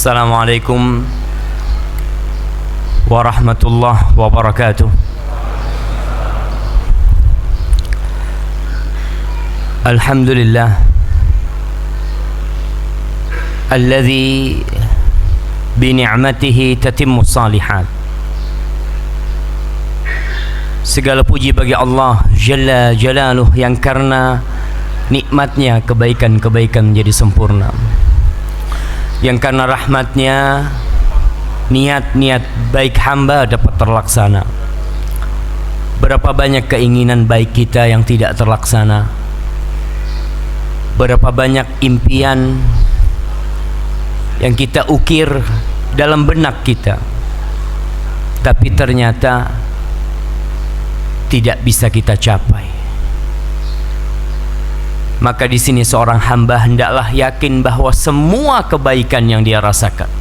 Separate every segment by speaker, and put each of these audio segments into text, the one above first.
Speaker 1: Assalamualaikum warahmatullahi wabarakatuh. Alhamdulillah alladzi bi ni'matihi tatimmu shalihat. Segala puji bagi Allah Jalla Jalaluh yang karena nikmatnya kebaikan-kebaikan menjadi sempurna, yang karena rahmatnya niat-niat baik hamba dapat terlaksana. Berapa banyak keinginan baik kita yang tidak terlaksana, berapa banyak impian yang kita ukir dalam benak kita, tapi ternyata tidak bisa kita capai. Maka di sini seorang hamba hendaklah yakin bahwa semua kebaikan yang dia rasakan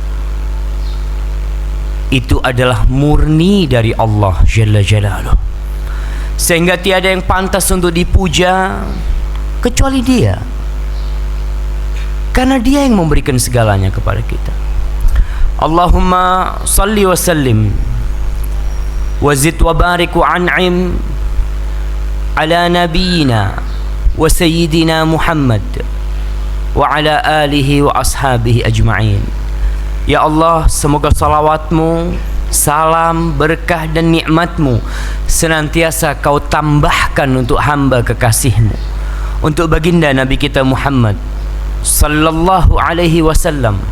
Speaker 1: itu adalah murni dari Allah Jalla Jalaluh, sehingga tiada yang pantas untuk dipuja kecuali Dia, karena Dia yang memberikan segalanya kepada kita. Allahumma salli wa sallim wa zid wa barik wa an'im ala nabiyyina wa sayyidina Muhammad wa ala alihi wa ashabihi ajma'in. Ya Allah, semoga salawatmu, salam, berkah dan nikmatmu senantiasa kau tambahkan untuk hamba kekasihmu, untuk baginda Nabi kita Muhammad sallallahu alaihi wasallam,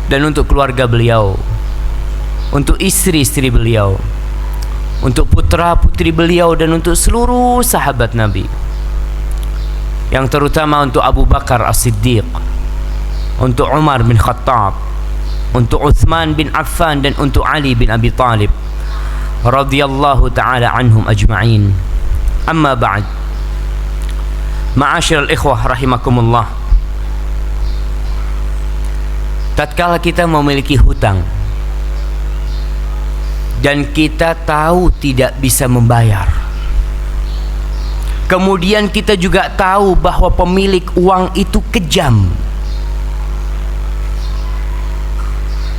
Speaker 1: dan untuk keluarga beliau, untuk istri-istri beliau, untuk putra-putri beliau, dan untuk seluruh sahabat Nabi, yang terutama untuk Abu Bakar As-Siddiq, untuk Umar bin Khattab, untuk Uthman bin Affan, dan untuk Ali bin Abi Talib radhiyallahu ta'ala anhum ajma'in. Amma ba'd. Ma'asyiral ikhwah rahimakumullah, tatkala kita memiliki hutang dan kita tahu tidak bisa membayar, kemudian kita juga tahu bahwa pemilik uang itu kejam,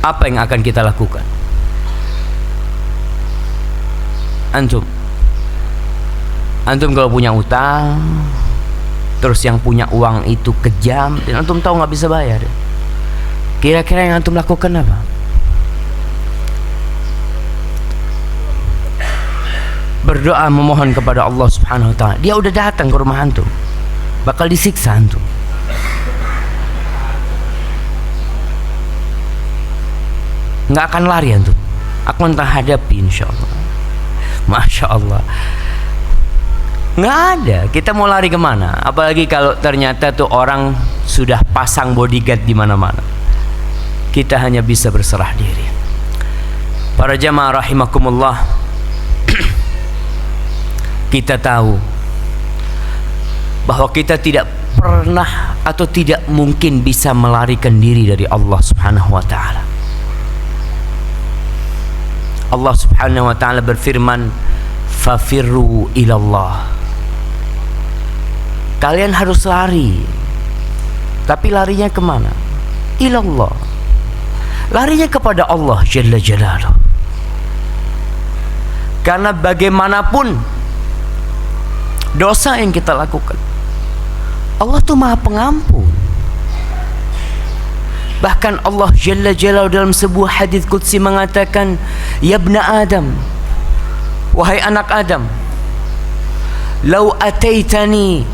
Speaker 1: apa yang akan kita lakukan? Antum kalau punya utang, terus yang punya uang itu kejam, dan antum tahu nggak bisa bayar, kira-kira yang antum lakukan apa? Berdoa memohon kepada Allah Subhanahu wa ta'ala. Dia udah datang ke rumah antum, bakal disiksa antum. Nggak akan lari antum, akan terhadapi insyaallah. Masya Allah. Nggak ada, kita mau lari kemana? Apalagi kalau ternyata tuh orang sudah pasang bodyguard di mana-mana. Kita hanya bisa berserah diri. Para jamaah rahimakumullah, kita tahu bahwa kita tidak pernah atau tidak mungkin bisa melarikan diri dari Allah Subhanahu wa ta'ala. Allah Subhanahu wa ta'ala berfirman, fafirru ilallah. Kalian harus lari, tapi larinya kemana? Ilallah. Larinya kepada Allah Jalla Jalaluh. Karena bagaimanapun dosa yang kita lakukan, Allah tuh Maha Pengampun. Bahkan Allah Jalla Jalaluhu dalam sebuah hadis qudsi mengatakan, ya ibna Adam, wahai anak Adam, lau ataitani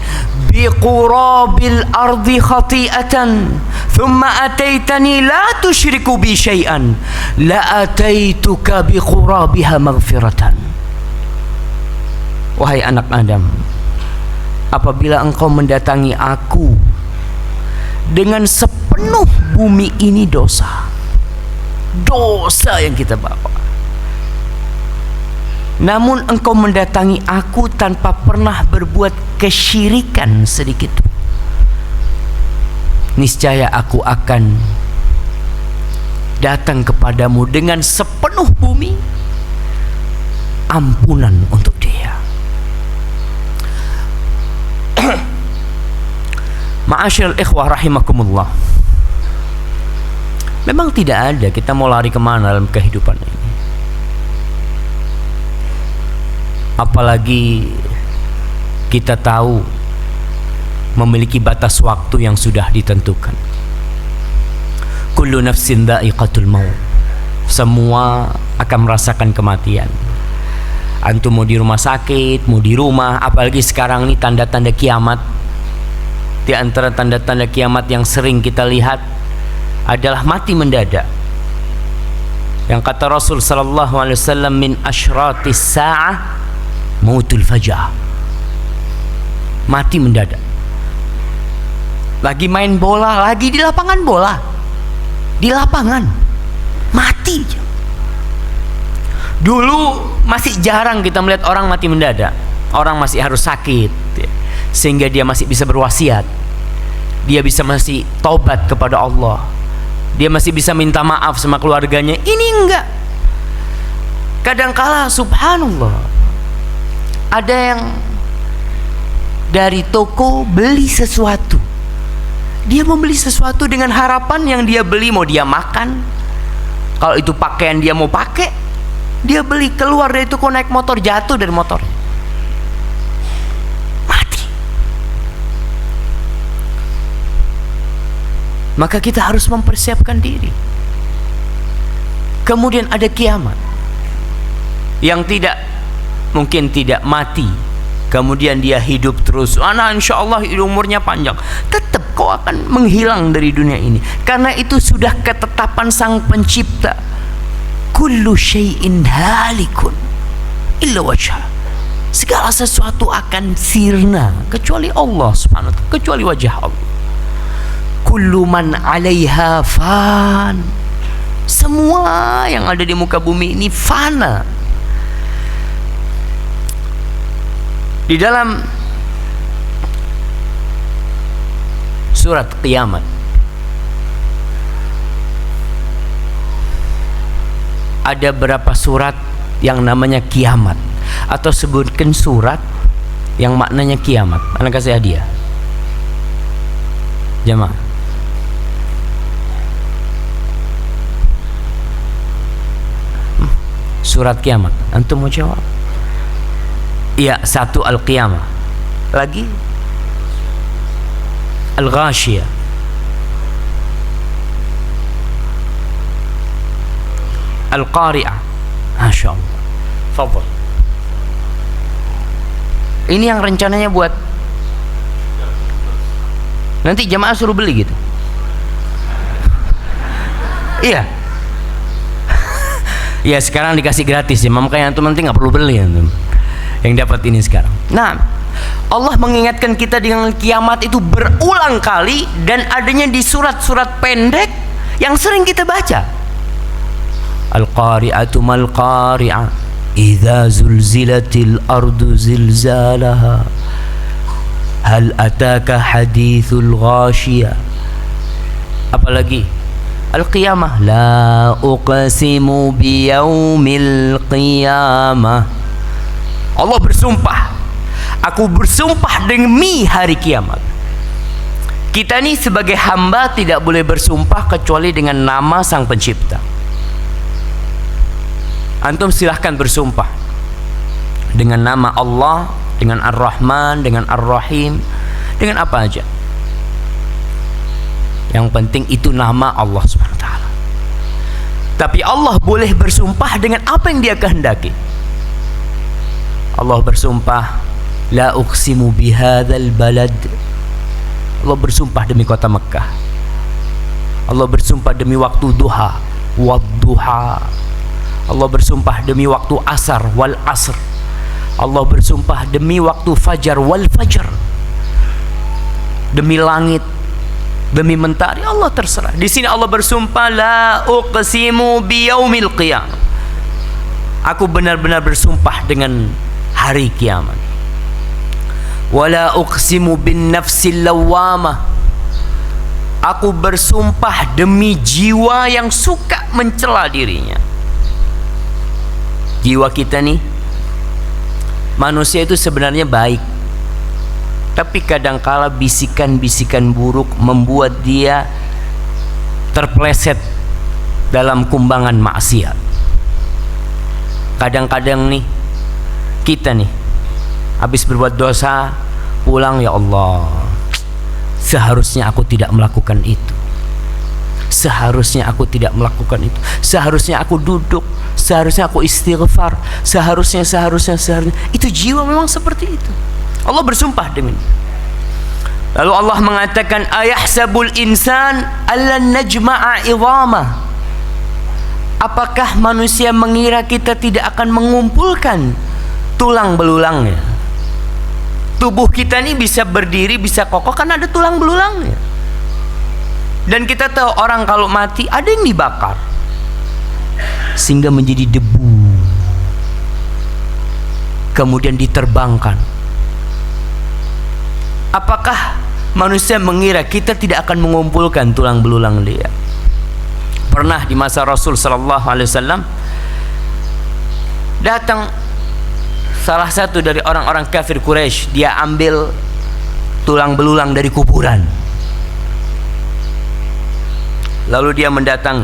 Speaker 1: biqurabil ardi khati'atan thumma ataitani la tusyriku bi syai'an la ataituka biqurabiha maghfiratan. Wahai anak Adam, apabila engkau mendatangi aku dengan sepenuh bumi ini dosa yang kita bawa, namun engkau mendatangi aku tanpa pernah berbuat kesyirikan sedikit, niscaya aku akan datang kepadamu dengan sepenuh bumi ampunan untuk dia. Ma'asyiral ikhwah rahimakumullah, Memang tidak ada, kita mau lari kemana dalam kehidupan ini? Apalagi kita tahu memiliki batas waktu yang sudah ditentukan. Kullu nafsin dha'iqatul maut. Semua akan merasakan kematian. Antum mau di rumah sakit, mau di rumah, apalagi sekarang ini tanda-tanda kiamat. Di antara tanda-tanda kiamat yang sering kita lihat adalah mati mendadak. Yang kata Rasul sallallahu alaihi wasallam, min asyratis sa'ah mautul fajah. Mati mendadak. Lagi main bola, lagi di lapangan bola, di lapangan mati. Dulu masih jarang kita melihat orang mati mendadak. Orang masih harus sakit sehingga dia masih bisa berwasiat, dia bisa masih taubat kepada Allah, dia masih bisa minta maaf sama keluarganya. Ini enggak. Kadangkala subhanallah, ada yang dari toko beli sesuatu, dia membeli sesuatu dengan harapan yang dia beli mau dia makan, kalau itu pakaian dia mau pakai, dia beli, keluar dari toko naik motor, jatuh dari motor, mati. Maka kita harus mempersiapkan diri. Kemudian ada kiamat yang tidak mungkin tidak mati, kemudian dia hidup terus. Anak insya Allah umurnya panjang, tetap kau akan menghilang dari dunia ini, karena itu sudah ketetapan Sang Pencipta. Kullu syai'in halikun illa wajha. Segala sesuatu akan sirna kecuali Allah subhanahu wa ta'ala, kecuali wajah Allah. Kullu man 'alaiha fan. Semua yang ada di muka bumi ini fana. Di dalam surat Kiamat ada berapa surat yang namanya kiamat, atau sebutkan surat yang maknanya kiamat. Anak kasih hadiah jamaah. Surat kiamat, antum mau jawab? Iya, satu Al-Qiyamah, lagi Al-Ghashiyah, Al-Qari'ah. Masya Allah. Fadhal. Ini yang rencananya buat nanti jamaah suruh beli gitu. Iya. Ya sekarang dikasih gratis ya, makanya antum nanti nggak perlu beli antum. Yang dapat ini sekarang. Nah, Allah mengingatkan kita dengan kiamat itu berulang kali, dan adanya di surat-surat pendek yang sering kita baca. Al-Qari'atu mal-Qari'ah, idza zulzilatil ardu zilzalaha, hal ataka hadithul ghashiyah. Apalagi Al-Qiyamah, la uqsimu biyaumil qiyamah. Allah bersumpah, aku bersumpah demi hari kiamat. Kita ini sebagai hamba tidak boleh bersumpah kecuali dengan nama Sang Pencipta. Antum silahkan bersumpah dengan nama Allah, dengan Ar-Rahman, dengan Ar-Rahim, dengan apa aja. Yang penting itu nama Allah Subhanahu wa ta'ala. Tapi Allah boleh bersumpah dengan apa yang Dia kehendaki. Allah bersumpah, la uqsimu bihadzal balad. Allah bersumpah demi kota Mekah. Allah bersumpah demi waktu duha, wadduha. Allah bersumpah demi waktu asar wal asr. Allah bersumpah demi waktu fajar wal fajar. Demi langit, demi mentari, Allah terserah. Di sini Allah bersumpah, la uqsimu biyaumil qiyamah. Aku benar-benar bersumpah dengan hari kiamat. Wala uqsimu bin nafsil lawamah. Aku bersumpah demi jiwa yang suka mencela dirinya. Jiwa kita nih, manusia itu sebenarnya baik, tapi kadangkala bisikan-bisikan buruk membuat dia terpleset dalam kumbangan maksiat. Kadang-kadang nih kita nih habis berbuat dosa pulang, ya Allah, seharusnya aku tidak melakukan itu, seharusnya aku tidak melakukan itu, seharusnya aku duduk, seharusnya aku istighfar, seharusnya. Itu jiwa memang seperti itu. Allah bersumpah demi. Lalu Allah mengatakan, ayahsabul insan allan najma'a idhamah. Apakah manusia mengira kita tidak akan mengumpulkan tulang belulangnya? Tubuh kita ini bisa berdiri, bisa kokoh karena ada tulang belulangnya. Dan kita tahu orang kalau mati ada yang dibakar sehingga menjadi debu, kemudian diterbangkan. Apakah manusia mengira kita tidak akan mengumpulkan tulang belulang dia? Pernah di masa Rasul sallallahu alaihi wasallam datang salah satu dari orang-orang kafir Quraisy, dia ambil tulang belulang dari kuburan. Lalu dia mendatang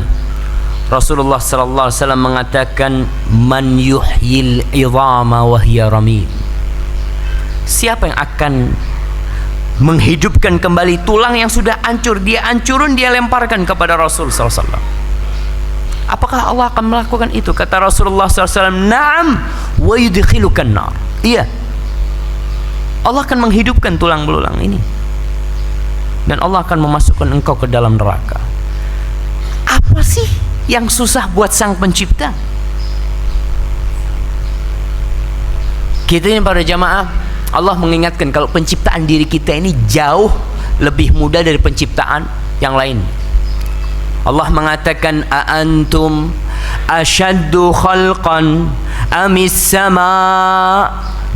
Speaker 1: Rasulullah sallallahu alaihi wasallam mengatakan, man yuhyil idhama wa hiya ramim. Siapa yang akan menghidupkan kembali tulang yang sudah hancur? Dia hancurun, dia lemparkan kepada Rasul sallallahu alaihi wasallam. Apakah Allah akan melakukan itu? Kata Rasulullah SAW, na'am wa yudkhilukan nar. Iya, Allah akan menghidupkan tulang belulang ini dan Allah akan memasukkan engkau ke dalam neraka. Apa sih yang susah buat sang pencipta? Kita ini para jamaah, Allah mengingatkan kalau penciptaan diri kita ini jauh lebih mudah dari penciptaan yang lain. Allah mengatakan, a'antum asyaddu khalqan amis sama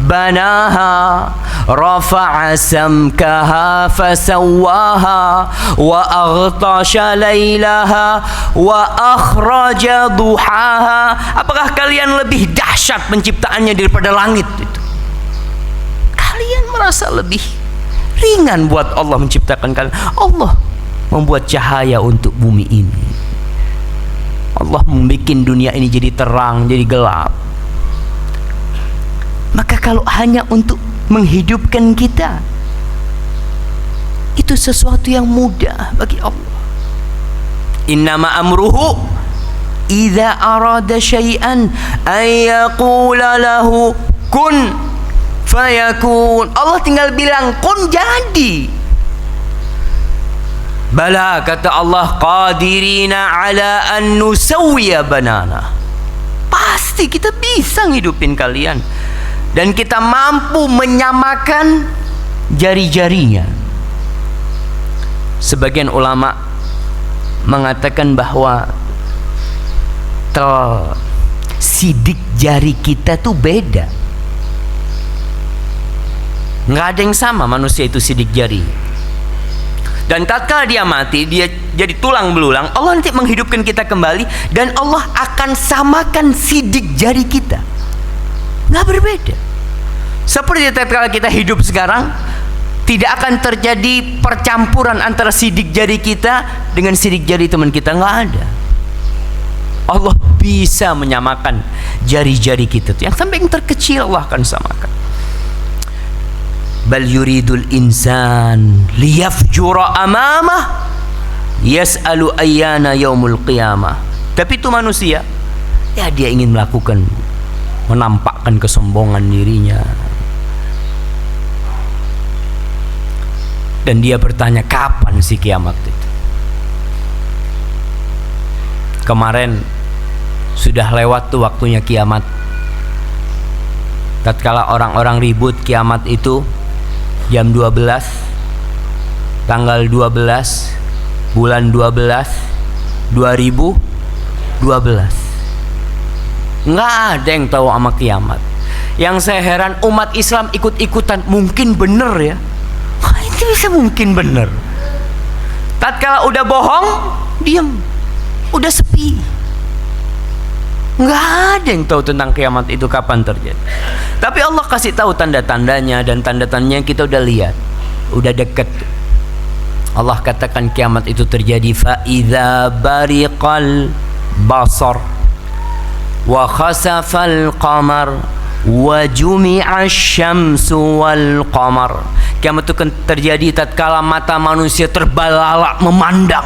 Speaker 1: banaha rafa'a samkaha fasawwaha wa aghtasha laylaha wa akhraja duhaha. Apakah kalian lebih dahsyat penciptaannya daripada langit itu? Kalian merasa lebih ringan buat Allah menciptakan kalian. Allah membuat cahaya untuk bumi ini. Allah membuat dunia ini jadi terang, jadi gelap. Maka kalau hanya untuk menghidupkan kita, itu sesuatu yang mudah bagi Allah. Innama amruhu idza arada syai'an ay yaqula lahu kun fayakun. Allah tinggal bilang kun, jadi. Bala, kata Allah, qadirina ala an nusawwiya banana. Pasti kita bisa ngidupin kalian dan kita mampu menyamakan jari-jarinya. Sebagian ulama mengatakan bahwa sidik jari kita tuh beda. Nggak ada yang sama manusia itu sidik jari. Dan tatkala dia mati, dia jadi tulang belulang, Allah nanti menghidupkan kita kembali dan Allah akan samakan sidik jari kita. Nggak berbeda. Seperti tatkala kita hidup sekarang, tidak akan terjadi percampuran antara sidik jari kita dengan sidik jari teman kita. Nggak ada. Allah bisa menyamakan jari-jari kita tuh. Yang sampai yang terkecil Allah akan samakan. Bal yuridul insan liyafjura amamah yas'alu ayyana yaumul qiyamah. Tapi itu manusia, ya dia ingin melakukan, menampakkan kesombongan dirinya. Dan dia bertanya, kapan sih kiamat itu? Kemarin sudah lewat tuh waktunya kiamat. Tatkala orang-orang ribut kiamat itu jam 12 tanggal 12 bulan 12 2012. Nggak ada yang tahu sama kiamat. Yang saya heran, umat Islam ikut-ikutan. Mungkin bener ya. Itu bisa mungkin bener. Tatkala udah bohong, diam, udah sepi. Nggak ada yang tahu tentang kiamat itu kapan terjadi. Tapi Allah kasih tahu tanda-tandanya, dan tanda-tandanya kita udah lihat, udah deket. Allah katakan kiamat itu terjadi fa idza bariqal basar, wa khasafal qamar, wa jumi'asy syamsu wal qamar. Kiamat itu akan terjadi tatkala mata manusia terbelalak memandang.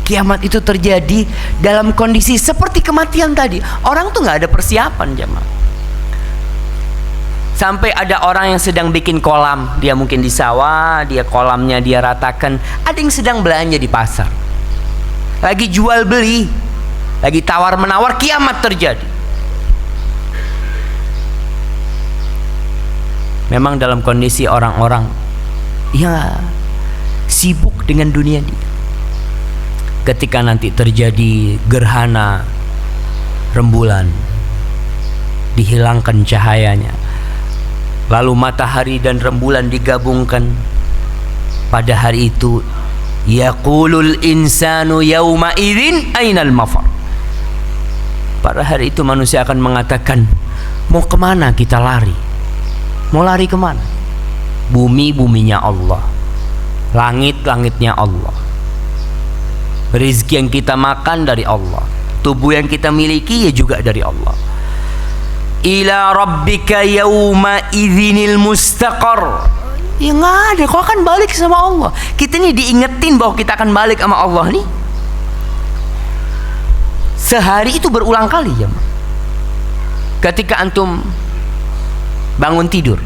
Speaker 1: Kiamat itu terjadi dalam kondisi seperti kematian tadi. Orang tuh nggak ada persiapan, jemaah. Sampai ada orang yang sedang bikin kolam, dia mungkin di sawah, dia kolamnya dia ratakan. Ada yang sedang belanja di pasar, lagi jual beli, lagi tawar menawar. Kiamat terjadi. Memang dalam kondisi orang-orang ya sibuk dengan dunia dia. Ketika nanti terjadi gerhana rembulan, dihilangkan cahayanya, lalu matahari dan rembulan digabungkan, pada hari itu yaqulul insanu yauma idzin ainal mafar. Pada hari itu manusia akan mengatakan, mau kemana kita lari? Mau lari kemana? Bumi buminya Allah, langit langitnya Allah, rizki yang kita makan dari Allah, tubuh yang kita miliki ya juga dari Allah. Ila rabbika yauma idzinil mustaqar. Ya nggak ada, kau akan balik sama Allah. Kita ini diingetin bahwa kita akan balik sama Allah nih. Sehari itu berulang kali ya. Ketika antum bangun tidur,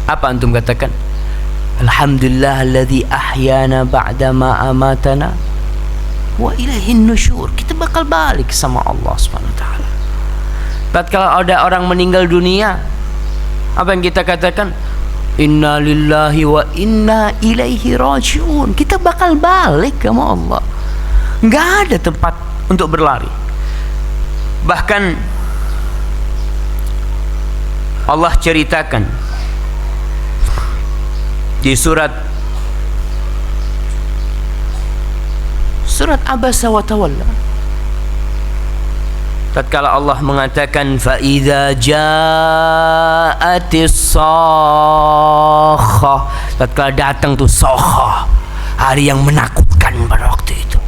Speaker 1: apa antum katakan? Alhamdulillahilladzi ahyana ba'dama amatana wa ilaihin nusyur. Kita bakal balik sama Allah Subhanahu wa taala. Tatkala ada orang meninggal dunia, apa yang kita katakan? Inna lillahi wa inna ilaihi rajiun. Kita bakal balik sama Allah. Enggak ada tempat untuk berlari. Bahkan Allah ceritakan di surat Abasa wa Tawalla, tatkala Allah mengatakan fa idza ja'atis sakhah, tatkala datang tuh sakhah, hari yang menakutkan pada waktu itu.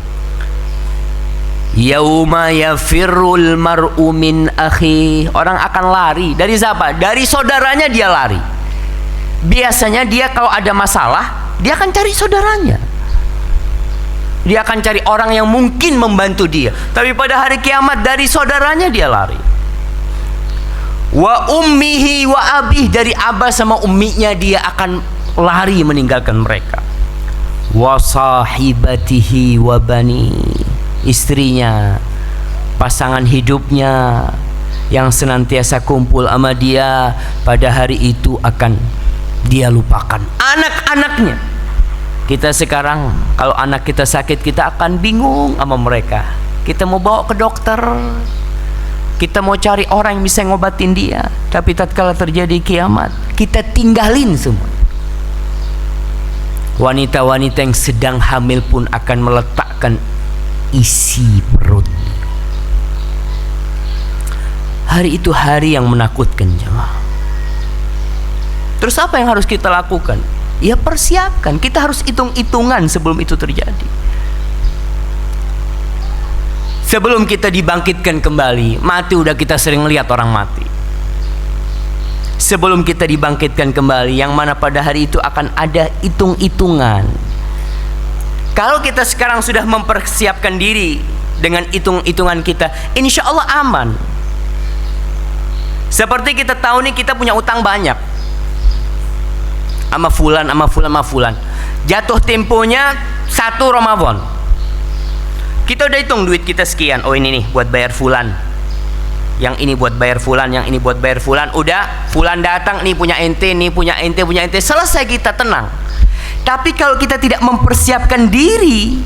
Speaker 1: Yauma yafirrul mar'u min akhi, orang akan lari dari siapa? Dari saudaranya dia lari. Biasanya dia kalau ada masalah, dia akan cari saudaranya, dia akan cari orang yang mungkin membantu dia. Tapi pada hari kiamat dari saudaranya dia lari. Wa ummihi wa abih, dari abah sama umminya dia akan lari meninggalkan mereka. Wa sahibatihi wa bani, istrinya, pasangan hidupnya yang senantiasa kumpul sama dia, pada hari itu akan dia lupakan. Anak-anaknya, kita sekarang kalau anak kita sakit, kita akan bingung sama mereka. Kita mau bawa ke dokter, kita mau cari orang yang bisa ngobatin dia. Tapi tatkala terjadi kiamat, kita tinggalin semua. Wanita-wanita yang sedang hamil pun akan meletakkan isi perut. Hari itu hari yang menakutkan, jemaah. Terus apa yang harus kita lakukan? Ya persiapkan. Kita harus hitung-hitungan sebelum itu terjadi. Sebelum kita dibangkitkan kembali, mati udah kita sering lihat orang mati. Sebelum kita dibangkitkan kembali, yang mana pada hari itu akan ada hitung-hitungan. Kalau kita sekarang sudah mempersiapkan diri dengan hitung-hitungan kita, insya Allah aman. Seperti kita tahu nih, kita punya utang banyak sama fulan, sama fulan, sama fulan. Jatuh temponya 1 Ramadan. Kita udah hitung duit kita sekian. Oh ini nih buat bayar fulan, yang ini buat bayar fulan, yang ini buat bayar fulan. Udah, fulan datang, nih punya ente, nih punya ente, punya ente. Selesai, kita tenang. Tapi kalau kita tidak mempersiapkan diri,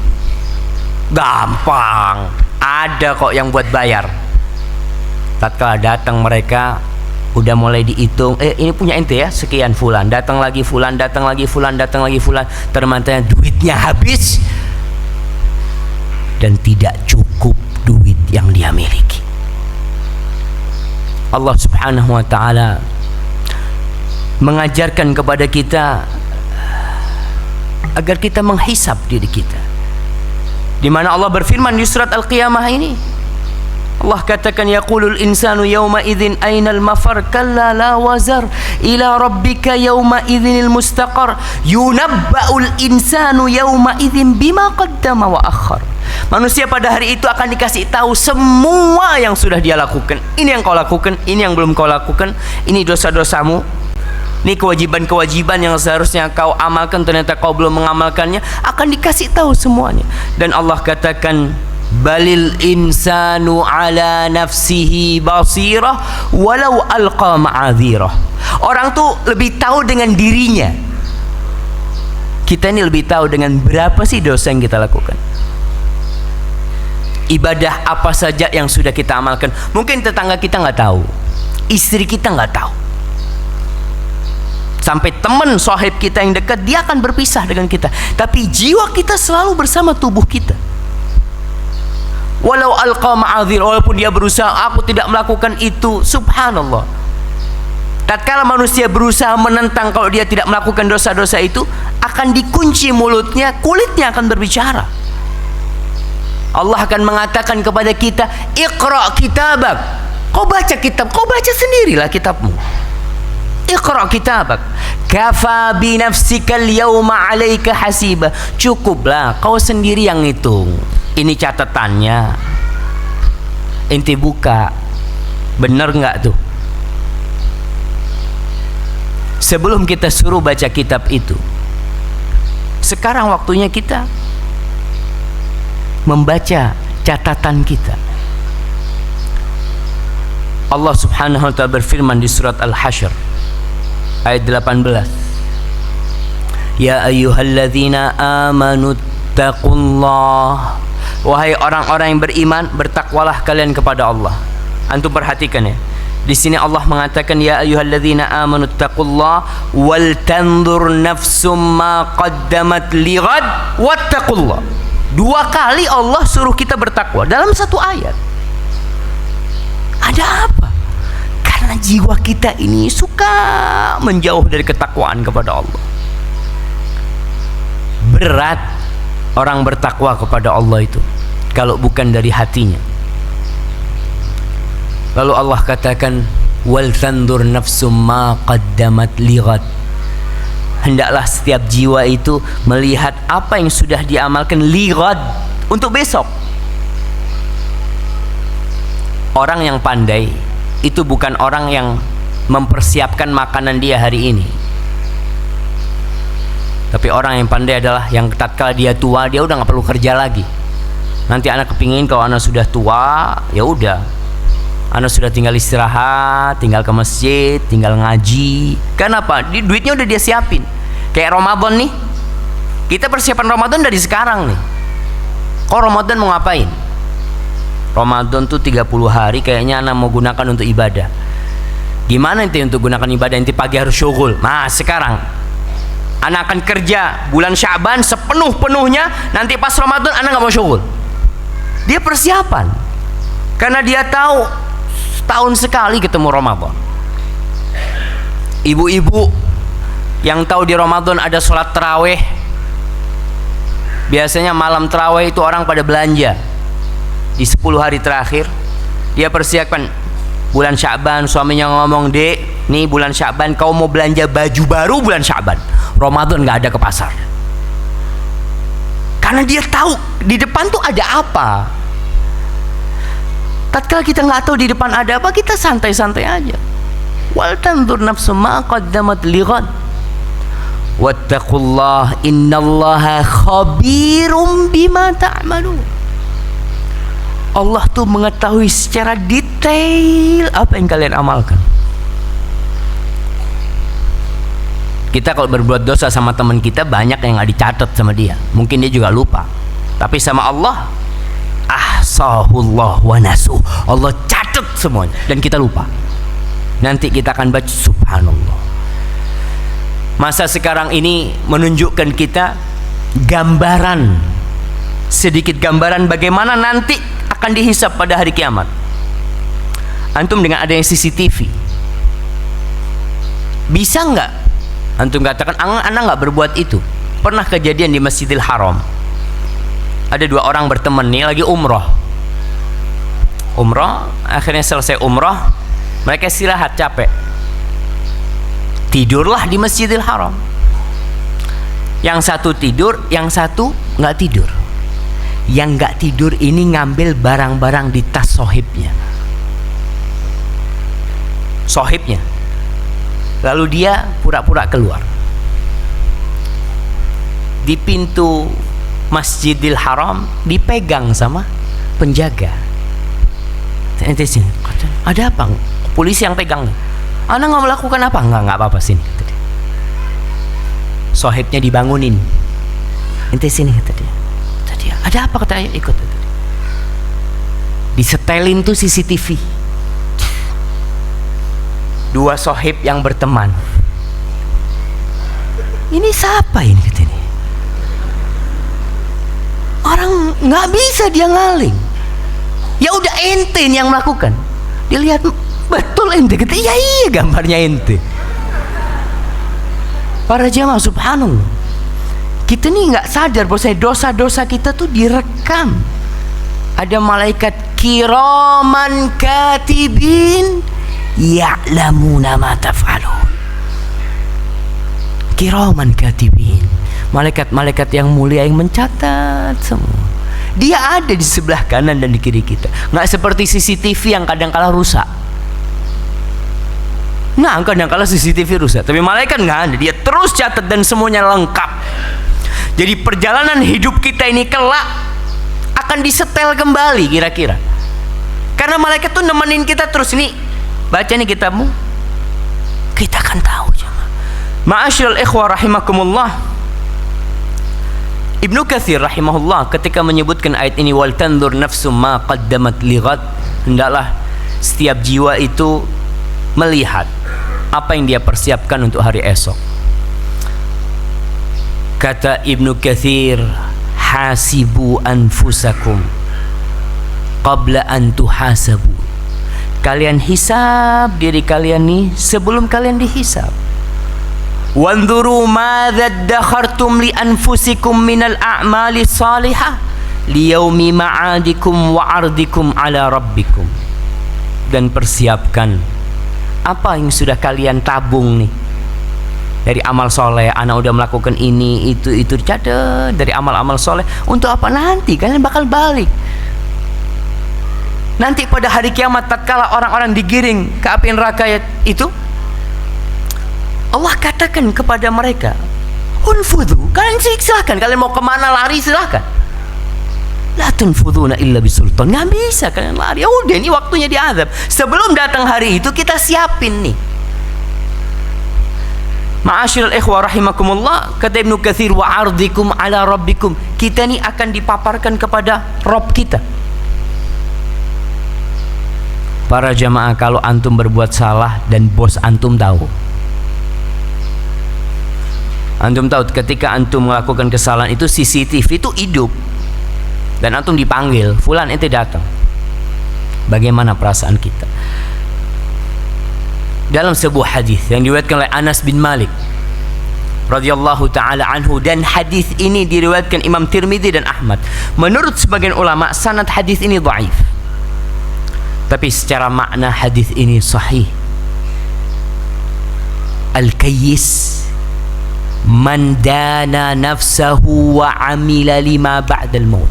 Speaker 1: gampang. Ada kok yang buat bayar. Tatkala datang mereka, udah mulai dihitung, ini punya ente ya, sekian fulan, datang lagi fulan, datang lagi fulan, datang lagi fulan. Ternyata duitnya habis dan tidak cukup duit yang dia miliki. Allah Subhanahu wa ta'ala mengajarkan kepada kita agar kita menghisap diri kita. Di mana Allah berfirman di surat Al-Qiyamah ini, Allah katakan, yaqulul insanu yawma idzin ainal mafar kalla la wazar ila rabbika yawma idzinil mustaqar yunabba'ul insanu yawma idzin bima qaddama wa akhar. Manusia pada hari itu akan dikasih tahu semua yang sudah dia lakukan. Ini yang kau lakukan, ini yang belum kau lakukan, ini dosa-dosamu, ini kewajiban-kewajiban yang seharusnya kau amalkan, ternyata kau belum mengamalkannya, akan dikasih tahu semuanya. Dan Allah katakan, balil insanu ala nafsihi basirah walau alqa ma'adhirah. Orang tuh lebih tahu dengan dirinya. Kita ini lebih tahu dengan berapa sih dosa yang kita lakukan. Ibadah apa saja yang sudah kita amalkan. Mungkin tetangga kita nggak tahu, istri kita nggak tahu, sampai teman sahib kita yang dekat, dia akan berpisah dengan kita, tapi jiwa kita selalu bersama tubuh kita. Walau alqa ma'adhir, walaupun dia berusaha, aku tidak melakukan itu, subhanallah. Tatkala manusia berusaha menentang kalau dia tidak melakukan dosa-dosa itu, akan dikunci mulutnya, kulitnya akan berbicara. Allah akan mengatakan kepada kita, iqra kitabak, kau baca kitab, kau baca sendirilah kitabmu. Iqra kitabak kafa bi nafsikal yawma 'alaika hasiba, cukuplah kau sendiri yang ngitung. Ini catatannya, inti buka, bener nggak tuh? Sebelum kita suruh baca kitab itu, sekarang waktunya kita membaca catatan kita. Allah subhanahu wa ta'ala berfirman di surat Al-Hasyr ayat 18, ya ayyuhalladzina amanu taqullah, wahai orang-orang yang beriman, bertakwalah kalian kepada Allah. Antum perhatikan ya, di sini Allah mengatakan, ya ayyuhalladzina amanu taqullah wal tanzur nafsum ma qaddamat lighad wattaqullah. Dua kali Allah suruh kita bertakwa dalam satu ayat. Ada apa? Karena jiwa kita ini suka menjauh dari ketakwaan kepada Allah. Berat orang bertakwa kepada Allah itu kalau bukan dari hatinya. Lalu Allah katakan, wal tanzur nafsum ma qaddamat lighad. Hendaklah setiap jiwa itu melihat apa yang sudah diamalkan lighad, untuk besok. Orang yang pandai itu bukan orang yang mempersiapkan makanan dia hari ini, tapi orang yang pandai adalah yang tatkala dia tua, dia udah nggak perlu kerja lagi. Nanti anak kepingin kalau anak sudah tua, ya udah, anak sudah tinggal istirahat, tinggal ke masjid, tinggal ngaji. Kenapa? Duitnya udah dia siapin. Kayak Ramadan nih, kita persiapan Ramadan dari sekarang nih. Kok Ramadan mau ngapain? Ramadan tuh 30 hari kayaknya anak mau gunakan untuk ibadah. Gimana nanti untuk gunakan ibadah? Nanti pagi harus syughul. Nah sekarang anak akan kerja bulan Sya'ban sepenuh-penuhnya, nanti pas Ramadan anak nggak mau syughul. Dia persiapan, karena dia tahu setahun sekali ketemu Ramadan. Ibu-ibu yang tahu di Ramadan ada sholat taraweh, biasanya malam taraweh itu orang pada belanja. Di 10 hari terakhir dia persiapkan. Bulan Sya'ban suaminya ngomong, dek, nih bulan Sya'ban kau mau belanja baju baru bulan Sya'ban, Ramadan nggak ada ke pasar. Karena dia tahu di depan tuh ada apa. Tatkala kita nggak tahu di depan ada apa, kita santai-santai aja. Wal tanzur nafsum ma qaddamat lighad wattaqullah innallaha khabirum bima ta'malun. Allah tuh mengetahui secara detail apa yang kalian amalkan. Kita kalau berbuat dosa sama teman kita, banyak yang nggak dicatat sama dia, mungkin dia juga lupa. Tapi sama Allah, ahsahullah wa nasuh, Allah catat semuanya dan kita lupa. Nanti kita akan baca, subhanallah. Masa sekarang ini menunjukkan kita gambaran, sedikit gambaran bagaimana nanti akan dihisab pada hari kiamat. Antum dengan adanya CCTV, bisa nggak antum katakan anak nggak berbuat itu? Pernah kejadian di Masjidil Haram, Ada 2 orang berteman nih lagi umroh. Akhirnya selesai umroh, mereka istirahat capek. Tidurlah di Masjidil Haram. Yang satu tidur, yang satu nggak tidur. Yang nggak tidur ini ngambil barang-barang di tas sohibnya. Lalu dia pura-pura keluar. Di pintu Masjidil Haram dipegang sama penjaga. Ada apa? Polisi yang pegang. Anda nggak melakukan apa? Nggak apa-apa, sini. Sohibnya dibangunin. Ente sini, kata dia. Ada apa? Kata, ikut. Disetelin tuh CCTV. 2 sohib yang berteman. Ini siapa ini, kata dia. Orang nggak bisa dia ngaling. Ya udah, ente yang melakukan. Dilihat betul ente, kata iya gambarnya ente. Para jamaah, subhanallah, kita nih nggak sadar bahwa dosa-dosa kita tuh direkam. Ada malaikat kiraman katibin ya'lamuna ma taf'alun. Kiraman katibin, malaikat-malaikat yang mulia yang mencatat semua. Dia ada di sebelah kanan dan di kiri kita. Nggak seperti CCTV yang kadang-kala rusak. Nah, kadang-kala CCTV rusak, tapi malaikat nggak ada. Dia terus catat dan semuanya lengkap. Jadi perjalanan hidup kita ini kelak akan disetel kembali kira-kira. Karena malaikat tuh nemenin kita terus. Ini baca nih kitabmu, kita akan tahu. Ma'asyiral ikhwah rahimakumullah, Ibnu Katsir rahimahullah ketika menyebutkan ayat ini, wal tanzur nafsum ma qaddamat lighad, hendaklah setiap jiwa itu melihat apa yang dia persiapkan untuk hari esok. Kata Ibnu Katsir, hasibu anfusakum qabla an tuhasabu. Kalian hisab diri kalian nih sebelum kalian dihisab. Wanzuru madza dakhartum li anfusikum minal a'mali salihah liyaumi ma'adikum wa ardikum ala rabbikum. Dan persiapkan apa yang sudah kalian tabung nih dari amal soleh. Anak udah melakukan ini, itu catat dari amal-amal soleh. Untuk apa? Nanti kalian bakal balik. Nanti pada hari kiamat tatkala orang-orang digiring ke api neraka itu, Allah katakan kepada mereka, unfudhu, kalian silahkan, kalian mau kemana lari silahkan. La tunfudhuna illa bisultan, nggak bisa kalian lari. Ya udah, ini waktunya diazab. Sebelum datang hari itu kita siapin nih. Ma'asyiral ikhwah rahimakumullah, kata Ibnu Katsir, wa ardikum ala rabbikum. Kita nih akan dipaparkan kepada Rabb kita. Para jamaah, kalau antum berbuat salah dan bos antum tahu, ketika antum melakukan kesalahan itu, CCTV itu hidup dan antum dipanggil, fulan ente datang. Bagaimana perasaan kita? Dalam sebuah hadis yang diriwayatkan oleh Anas bin Malik radhiyallahu taala anhu, dan hadis ini diriwayatkan Imam Tirmidzi dan Ahmad. Menurut sebagian ulama sanad hadis ini dhaif, tapi secara makna hadis ini sahih. Al-kayyis man dana nafsahu wa amila lima ba'dal maut.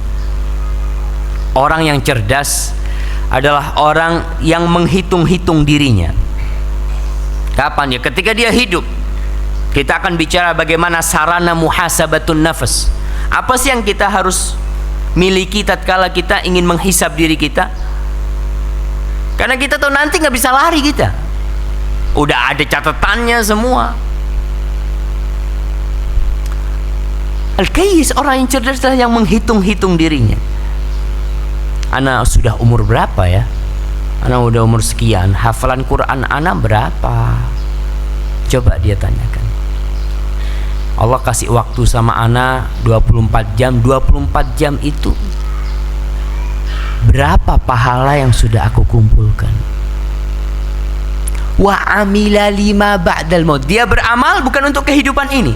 Speaker 1: Orang yang cerdas adalah orang yang menghitung-hitung dirinya. Kapan ya? Ketika dia hidup. Kita akan bicara bagaimana sarana muhasabatun nafas. Apa sih yang kita harus miliki tatkala kita ingin menghisab diri kita? Karena kita tahu nanti nggak bisa lari kita. Udah ada catatannya semua. Al-kayyis, orang yang cerdas adalah yang menghitung-hitung dirinya. Ana sudah umur berapa ya? Ana udah umur sekian. Hafalan Quran ana berapa? Coba dia tanyakan. Allah kasih waktu sama ana 24 jam. 24 jam itu berapa pahala yang sudah aku kumpulkan? Wa amila lima ba'dal maut. Dia beramal bukan untuk kehidupan ini.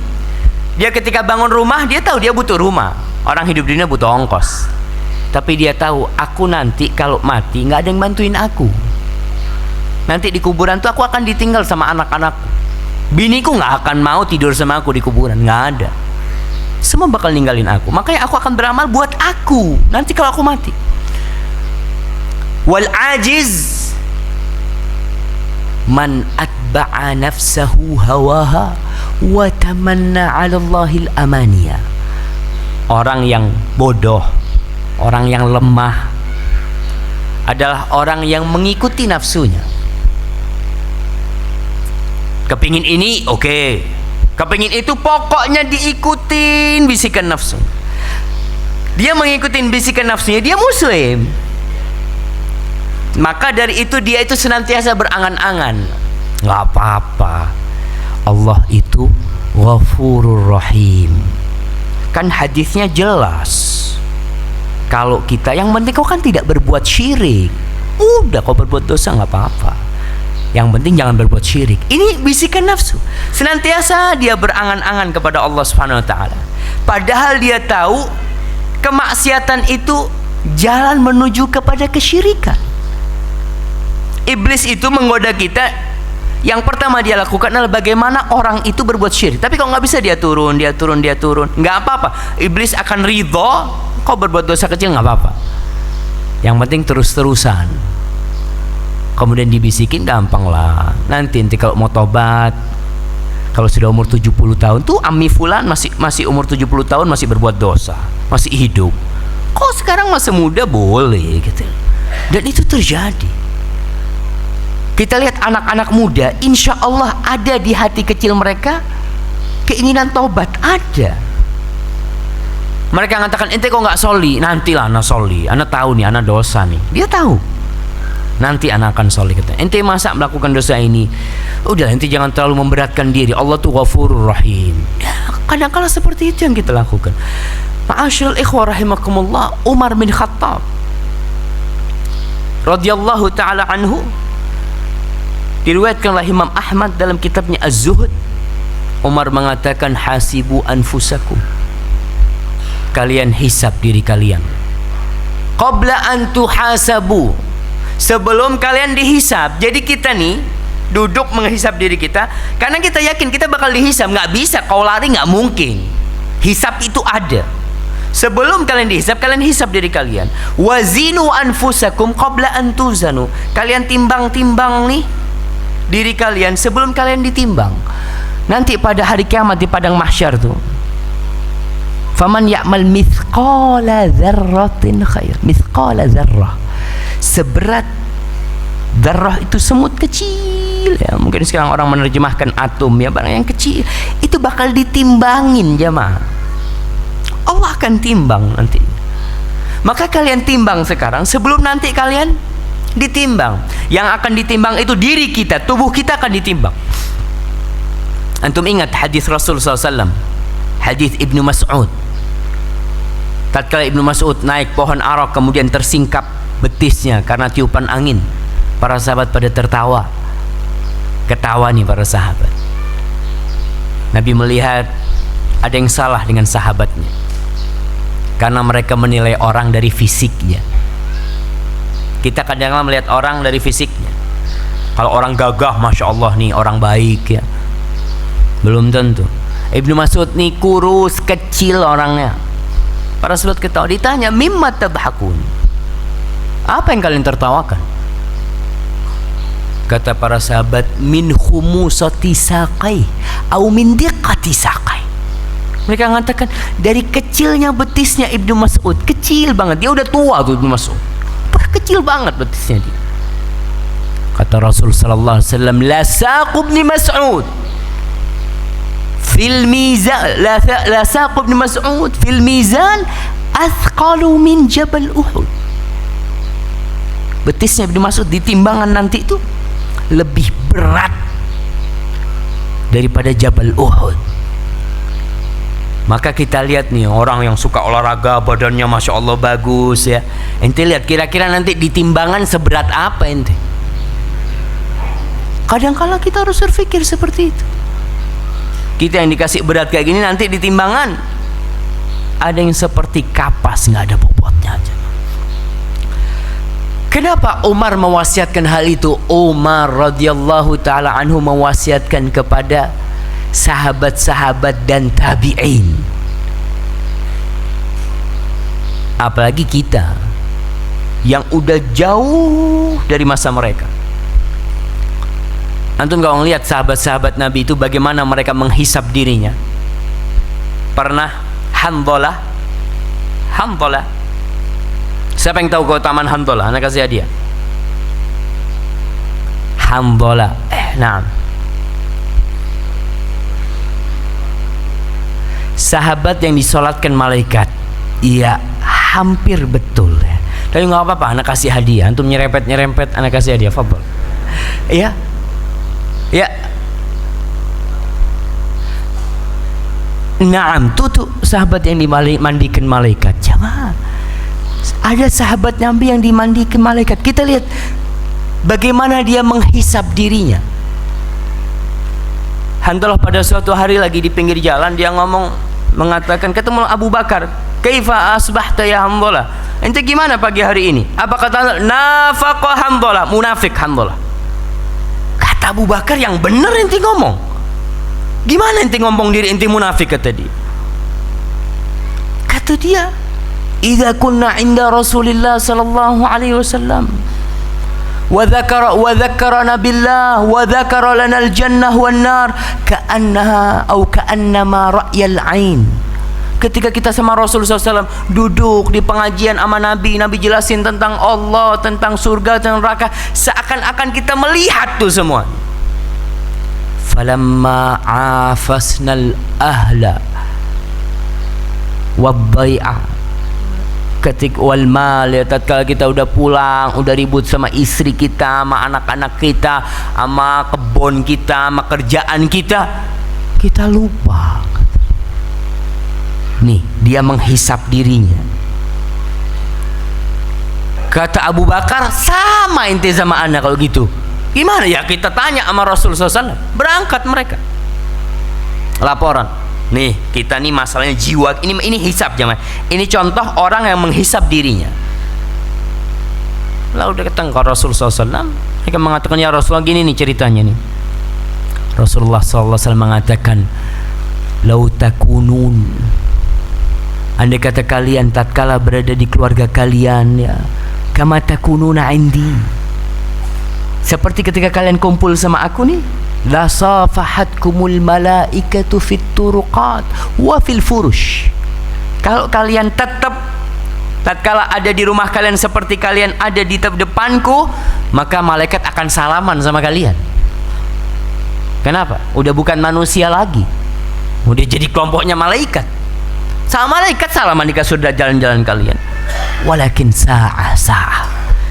Speaker 1: Dia ketika bangun rumah, dia tahu dia butuh rumah. Orang hidup di dunia butuh ongkos, tapi dia tahu, aku nanti kalau mati nggak ada yang bantuin aku. Nanti di kuburan tuh aku akan ditinggal sama anak-anakku. Biniku nggak akan mau tidur sama aku di kuburan, nggak ada. Semua bakal ninggalin aku. Makanya aku akan beramal buat aku nanti kalau aku mati. Wal ajiz man atba'a nafsahu hawaha wa tamanna 'ala Allahil amaniya. Orang yang bodoh, orang yang lemah adalah orang yang mengikuti nafsunya. Kepingin ini, oke. Kepingin itu, pokoknya diikutin bisikan nafsu. Dia mengikutin bisikan nafsunya, dia muslim. Maka dari itu dia itu senantiasa berangan-angan, nggak apa-apa, Allah itu Ghafurur Rahim. Kan hadisnya jelas. Kalau kita, yang penting kau kan tidak berbuat syirik. Udah, kau berbuat dosa nggak apa-apa. Yang penting jangan berbuat syirik. Ini bisikan nafsu. Senantiasa dia berangan-angan kepada Allah Subhanahu Wa Taala. Padahal dia tahu kemaksiatan itu jalan menuju kepada kesyirikan. Iblis itu menggoda kita. Yang pertama dia lakukan adalah bagaimana orang itu berbuat syirik. Tapi kalau nggak bisa dia turun, nggak apa-apa. Iblis akan ridho kau berbuat dosa kecil, nggak apa-apa. Yang penting terus-terusan. Kemudian dibisikin, gampang lah. Nanti kalau mau tobat, kalau sudah umur 70 tahun tuh Ami Fulan masih umur 70 tahun masih berbuat dosa, masih hidup. Kok sekarang masih muda boleh gitu. Dan itu terjadi. Kita lihat anak-anak muda, insya Allah ada di hati kecil mereka keinginan tobat, ada. Mereka mengatakan, ente kok nggak soli? Nantilah anak soli, anak tahu nih, anak dosa nih. Dia tahu, nanti anak akan soli. Ente masa melakukan dosa ini? Udah, ente jangan terlalu memberatkan diri. Allah tuh Ghafurur Rahim. Ya, kadang-kala seperti itu yang kita lakukan. Ma'asyiral ikhwah rahimakumullah, Umar bin Khattab radhiyallahu ta'ala anhu, diriwayatkan oleh Imam Ahmad dalam kitabnya Az-Zuhud. Umar mengatakan, hasibu anfusakum, kalian hisab diri kalian, qabla an tuhasabu, sebelum kalian dihisab. Jadi kita nih duduk menghisab diri kita karena kita yakin kita bakal dihisab. Nggak bisa kau lari, nggak mungkin. Hisab itu ada. Sebelum kalian dihisab, kalian hisab diri kalian. Wazinu anfusakum qabla an tuzanu, kalian timbang-timbang nih diri kalian sebelum kalian ditimbang. Nanti pada hari kiamat di padang mahsyar tuh, faman ya'mal mithqala dzarratin khair, mithqala dzarrah, seberat dzarrah itu semut kecil ya, mungkin sekarang orang menerjemahkan atom ya, barang yang kecil itu bakal ditimbangin jamaah. Allah akan timbang nanti. Maka kalian timbang sekarang sebelum nanti kalian ditimbang. Yang akan ditimbang itu diri kita, tubuh kita akan ditimbang. Antum ingat hadis Rasul SAW, hadis Ibnu Mas'ud. Tatkala Ibnu Mas'ud naik pohon arak kemudian tersingkap betisnya karena tiupan angin, para sahabat pada tertawa. Ketawa nih para sahabat. Nabi melihat ada yang salah dengan sahabatnya, karena mereka menilai orang dari fisiknya. Kita kadang-kadang melihat orang dari fisiknya. Kalau orang gagah, masya Allah nih orang baik ya, belum tentu. Ibnu Mas'ud nih kurus, kecil orangnya. Para sahabat ketawa. Ditanya, mimma tabhakun, apa yang kalian tertawakan? Kata para sahabat, min khumusati saqai au min diqqati saqai. Mereka mengatakan dari kecilnya betisnya Ibnu Mas'ud, kecil banget. Dia udah tua tuh Ibnu Mas'ud, kecil banget betisnya dia. Kata Rasul sallallahu alaihi wasallam, la saqu Ibnu Mas'ud fil mizan, la saqu Ibnu Mas'ud fil mizan athqalu min Jabal Uhud. Betisnya Ibnu Mas'ud di timbangan nanti itu lebih berat daripada Jabal Uhud. Maka kita lihat nih orang yang suka olahraga, badannya masya Allah bagus ya. Ente lihat kira-kira nanti di timbangan seberat apa ente. Kadang-kala kita harus berpikir seperti itu. Kita yang dikasih berat kayak gini nanti di timbangan ada yang seperti kapas, nggak ada bobotnya aja. Kenapa Umar mewasiatkan hal itu? Umar radhiyallahu taala anhu mewasiatkan kepada sahabat-sahabat dan tabi'in. Apalagi kita yang udah jauh dari masa mereka. Antum kalau ngelihat sahabat-sahabat Nabi itu bagaimana mereka menghisap dirinya. Pernah Hanzalah. Siapa yang tahu keutamaan Hanzalah? Anak kasih hadiah. Hanzalah. Nah. Sahabat yang disolatkan malaikat. Iya, hampir betul ya. Tapi nggak apa-apa, anak kasih hadiah. Antum nyerempet, anak kasih hadiah. Fadhol. Iya. Ya. Naam, tuh sahabat yang dimandikan malaikat. Jamaah, ada sahabat Nabi yang dimandikan malaikat. Kita lihat bagaimana dia menghisap dirinya. Hanzalah pada suatu hari lagi di pinggir jalan, dia mengatakan, ketemu Abu Bakar, kaifa asbahta ya Hanzalah, ente gimana pagi hari ini? Apa kata nafaqa Hanzalah, munafik Hanzalah. Kata Abu Bakar, yang benar ente ngomong. Gimana ente ngomong diri ente munafik? Kata dia, idza kunna inda Rasulillah sallallahu alaihi wasallam wa dzakarana billah wa dzakara lana al-jannah wan nar ka'annama ra'yal ain. Ketika kita sama Rasulullah SAW duduk di pengajian sama Nabi jelasin tentang Allah, tentang surga, tentang neraka, seakan-akan kita melihat tuh semua. Falamma afasnal ahla wabbai'ah, ketika wal mal, tatkala kita udah pulang, udah ribut sama istri kita, sama anak-anak kita, sama kebun kita, sama kerjaan kita, kita lupa. Nih, dia menghisap dirinya. Kata Abu Bakar, sama ente sama anak kalau gitu. Gimana ya, kita tanya sama Rasulullah SAW. Berangkat mereka, laporan. Nih, kita nih masalahnya jiwa. Ini hisap jamaah. Ini contoh orang yang menghisap dirinya. Lalu dia datang ke Rasulullah SAW. Mereka mengatakan, ya Rasulullah, gini nih ceritanya nih. Rasulullah SAW mengatakan, lau takunun, andai kata kalian tatkala berada di keluarga kalian, ya, kama takununa indi, seperti ketika kalian kumpul sama aku nih, la safahatkumul malaikatu fit turuqat wa fil furush. Kalau kalian tetap tatkala ada di rumah kalian seperti kalian ada di depanku, maka malaikat akan salaman sama kalian. Kenapa? Udah bukan manusia lagi, udah jadi kelompoknya malaikat. Sama malaikat salaman jika sudah jalan-jalan kalian. Walakin sa'ah.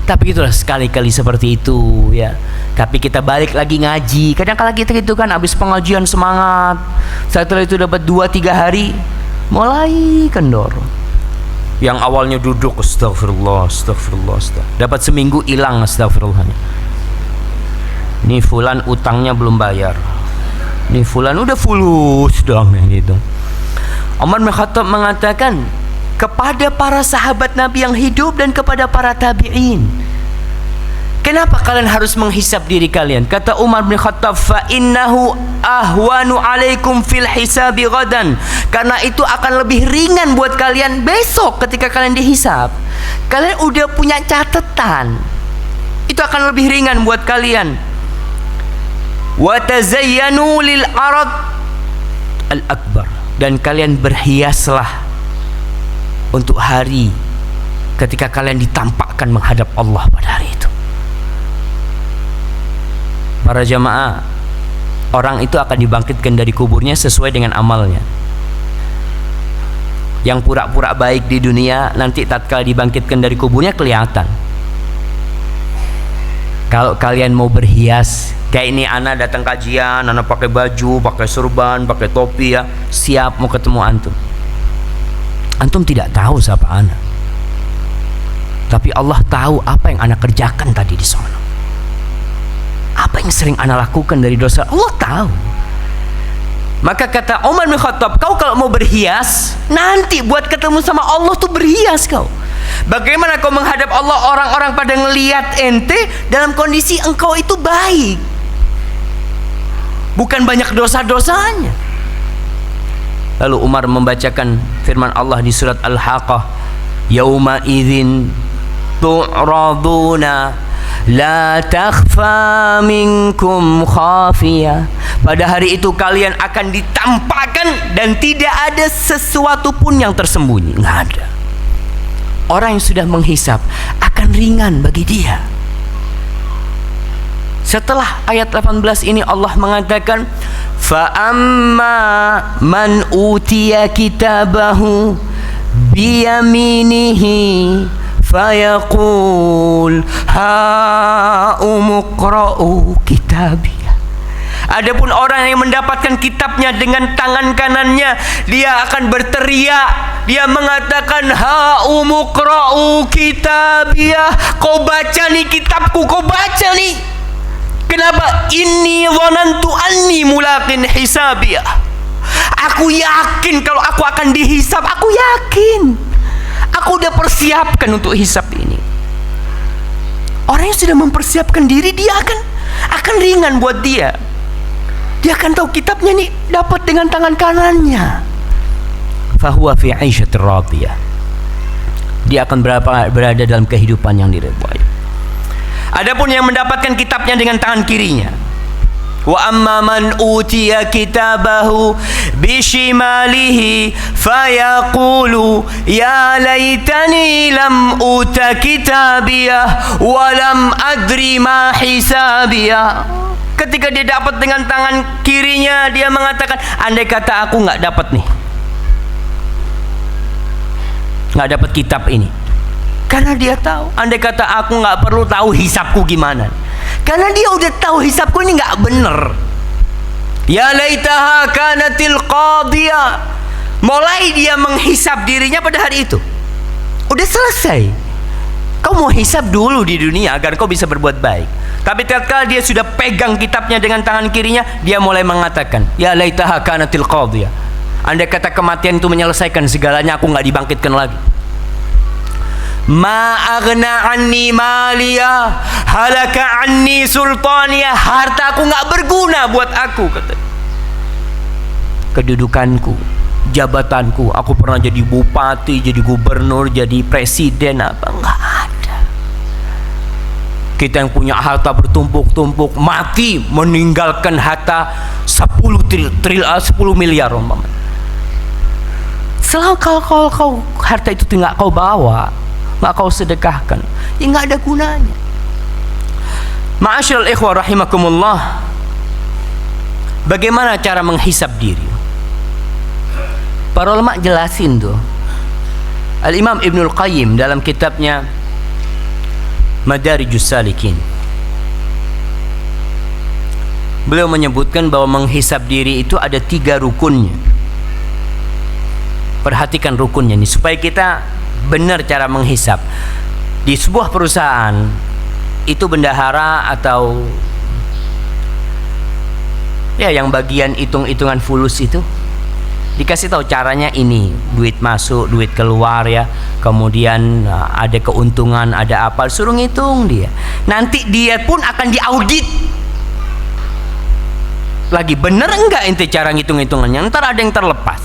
Speaker 1: Tapi itulah sekali-kali seperti itu ya. Tapi kita balik lagi ngaji. Kadang-kala kita gitu kan, habis pengajian semangat, setelah itu dapat 2-3 hari mulai kendor. Yang awalnya duduk astagfirullah, dapat seminggu hilang astagfirullah. Nih fulan utangnya belum bayar, nih fulan udah fulus dong gitu. Umar bin Khattab mengatakan kepada para sahabat Nabi yang hidup dan kepada para tabi'in, kenapa kalian harus menghisap diri kalian? Kata Umar bin Khattab, fa innahu ahwanu alaikum fil hisabi ghadan, karena itu akan lebih ringan buat kalian besok ketika kalian dihisap. Kalian udah punya catatan, itu akan lebih ringan buat kalian. Wa tazayyanu lil arad al akbar, dan kalian berhiaslah untuk hari ketika kalian ditampakkan menghadap Allah pada hari itu. Para jamaah, orang itu akan dibangkitkan dari kuburnya sesuai dengan amalnya. Yang pura-pura baik di dunia, nanti tatkala dibangkitkan dari kuburnya kelihatan. Kalau kalian mau berhias, kayak ini anak datang kajian, anak pakai baju, pakai surban, pakai topi ya, siap mau ketemu antum. Antum tidak tahu siapa anak, tapi Allah tahu apa yang anak kerjakan tadi di sana, apa yang sering anak lakukan dari dosa. Allah tahu. Maka kata Umar bin Khattab, kau kalau mau berhias, nanti buat ketemu sama Allah tuh berhias kau. Bagaimana kau menghadap Allah, orang-orang pada ngelihat ente dalam kondisi engkau itu baik, bukan banyak dosa-dosanya. Lalu Umar membacakan firman Allah di surat Al-Haqqah, yauma idzin tu'raduna la takhfa minkum khafiyah. Pada hari itu kalian akan ditampakkan dan tidak ada sesuatu pun yang tersembunyi. Nggak ada. Orang yang sudah menghisap akan ringan bagi dia. Setelah ayat 18 ini Allah mengatakan, fa amma man utiya kitabahu biyaminihi fayaqul ha umqra'u kitabiyah. Adapun orang yang mendapatkan kitabnya dengan tangan kanannya, dia akan berteriak, dia mengatakan ha umqra'u kitabiyah, kau baca nih kitabku, kau baca nih. Kenapa? Inni dhanantu anni mulaqin hisabiyah. Aku yakin kalau aku akan dihisab, aku yakin. Aku udah persiapkan untuk hisab ini. Orang yang sudah mempersiapkan diri, dia akan ringan buat dia. Dia akan tahu kitabnya nih dapat dengan tangan kanannya. Fahuwa fi 'aisyatir radiyah. Dia akan berada dalam kehidupan yang diridhai. Adapun yang mendapatkan kitabnya dengan tangan kirinya, wa amma man utiya kitabahu bishimalihi fayaqulu ya laitani lam uta kitabiyah wa lam adri ma hisabiyah. Ketika dia dapat dengan tangan kirinya, dia mengatakan, andai kata aku nggak dapat nih, nggak dapat kitab ini. Karena dia tahu, andai kata aku nggak perlu tahu hisabku gimana, karena dia udah tahu hisabku ini nggak bener. Ya laitaha kanatil qadiyah. Mulai dia menghisab dirinya pada hari itu, udah selesai. Kau mau hisab dulu di dunia agar kau bisa berbuat baik. Tapi tatkala dia sudah pegang kitabnya dengan tangan kirinya, dia mulai mengatakan, ya laitaha kanatil qadiyah. Andai kata kematian itu menyelesaikan segalanya, aku nggak dibangkitkan lagi. Ma aghna anni maliya halaka anni sultaniya. Harta aku nggak berguna buat aku, kata. Kedudukanku, jabatanku, aku pernah jadi bupati, jadi gubernur, jadi presiden, apa nggak ada. Kita yang punya harta bertumpuk-tumpuk, mati meninggalkan harta 10 miliar umpamanya. Selama kau harta itu tidak kau bawa, nggak kau sedekahkan, ya nggak ada gunanya. Ma'asyiral ikhwah rahimakumullah, bagaimana cara menghisab diri? Para ulama jelasin tuh. Al-Imam Ibnul Qayyim dalam kitabnya Madarijus Salikin, beliau menyebutkan bahwa menghisab diri itu ada 3 rukunnya. Perhatikan rukunnya nih supaya kita benar cara menghisab. Di sebuah perusahaan itu bendahara atau ya yang bagian hitung-hitungan fulus itu dikasih tahu caranya ini, duit masuk, duit keluar ya, kemudian ada keuntungan, ada apa, suruh ngitung dia. Nanti dia pun akan diaudit lagi, bener enggak ente cara ngitung-hitungannya, ntar ada yang terlepas.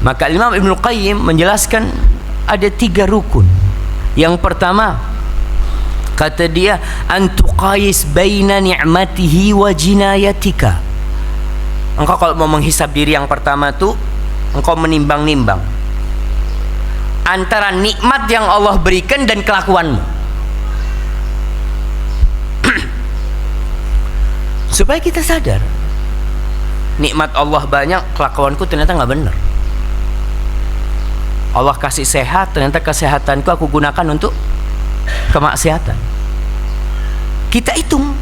Speaker 1: Maka Imam Ibnul Qayyim menjelaskan ada 3 rukun. Yang pertama, kata dia, antuqais baina ni'matihi wa jinayatika. Engkau kalau mau menghisab diri, yang pertama tuh engkau menimbang-nimbang antara nikmat yang Allah berikan dan kelakuanmu. Supaya kita sadar, nikmat Allah banyak, kelakuanku ternyata nggak benar. Allah kasih sehat, ternyata kesehatanku aku gunakan untuk kemaksiatan. Kita hitung,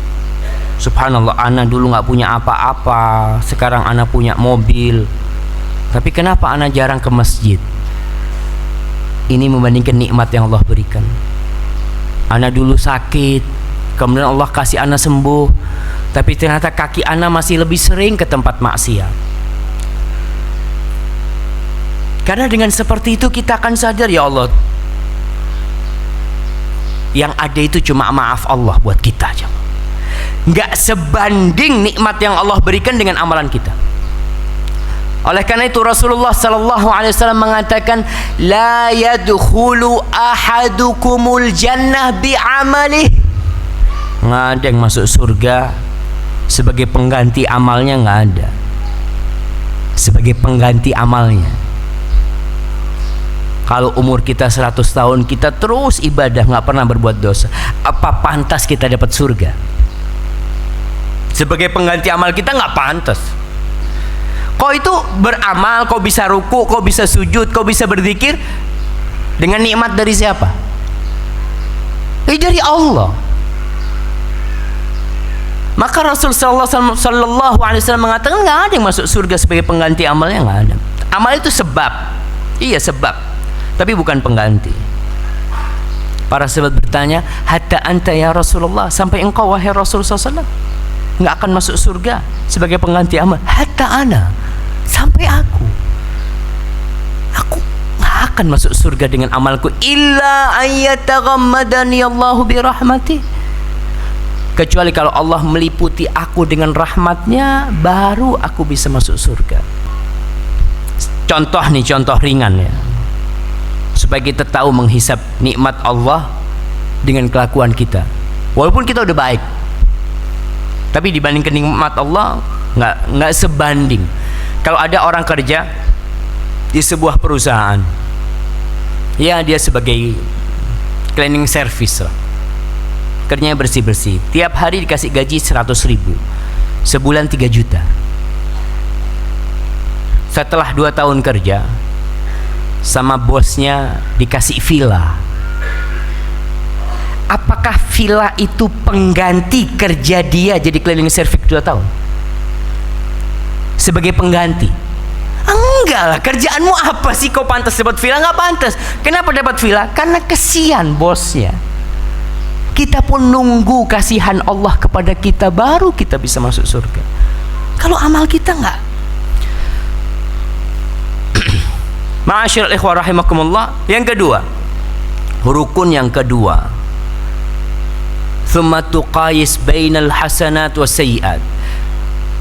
Speaker 1: subhanallah, ana dulu nggak punya apa-apa, sekarang ana punya mobil. Tapi kenapa ana jarang ke masjid? Ini membandingkan nikmat yang Allah berikan. Ana dulu sakit, kemudian Allah kasih ana sembuh, tapi ternyata kaki ana masih lebih sering ke tempat maksiat. Karena dengan seperti itu kita akan sadar, ya Allah, yang ada itu cuma maaf Allah buat kita aja, nggak sebanding nikmat yang Allah berikan dengan amalan kita. Oleh karena itu Rasulullah sallallahu alaihi wasallam mengatakan, la yadkhulu ahadukumul jannah bi amalih. Nggak ada yang masuk surga sebagai pengganti amalnya, nggak ada. Sebagai pengganti amalnya. Kalau umur kita 100 tahun kita terus ibadah, nggak pernah berbuat dosa, apa pantas kita dapat surga? Sebagai pengganti amal kita nggak pantas. Kau itu beramal, kau bisa ruku, kau bisa sujud, kau bisa berzikir dengan nikmat dari siapa? Dari Allah. Maka Rasul sallallahu alaihi wasallam mengatakan nggak ada yang masuk surga sebagai pengganti amalnya, nggak ada. Amal itu sebab, iya sebab, tapi bukan pengganti. Para sahabat bertanya, hatta anta ya Rasulullah, sampai engkau wahai Rasul sallallahu nggak akan masuk surga sebagai pengganti amal? Hatta ana, sampai aku nggak akan masuk surga dengan amalku, illa ayyataghammadani Allahu birahmatih, kecuali kalau Allah meliputi aku dengan rahmatnya, baru aku bisa masuk surga. Contoh nih, contoh ringan ya, supaya kita tahu menghisap nikmat Allah dengan kelakuan kita. Walaupun kita udah baik, tapi dibandingkan nikmat Allah nggak sebanding. Kalau ada orang kerja di sebuah perusahaan, ya dia sebagai cleaning service lah, kerjanya bersih-bersih, tiap hari dikasih gaji 100.000, sebulan 3 juta. Setelah 2 tahun kerja sama bosnya dikasih villa. Apakah villa itu pengganti kerja dia jadi cleaning service 2 tahun? Sebagai pengganti? Enggak lah, kerjaanmu apa sih kau pantas dapat villa? Nggak pantas. Kenapa dapat villa? Karena kesian bosnya. Kita pun nunggu kasihan Allah kepada kita, baru kita bisa masuk surga. Kalau amal kita enggak. Ma'asyiral ikhwah rahimakumullah. Yang kedua, rukun yang kedua, thumma tuqayis bainal hasanat was sayyiat.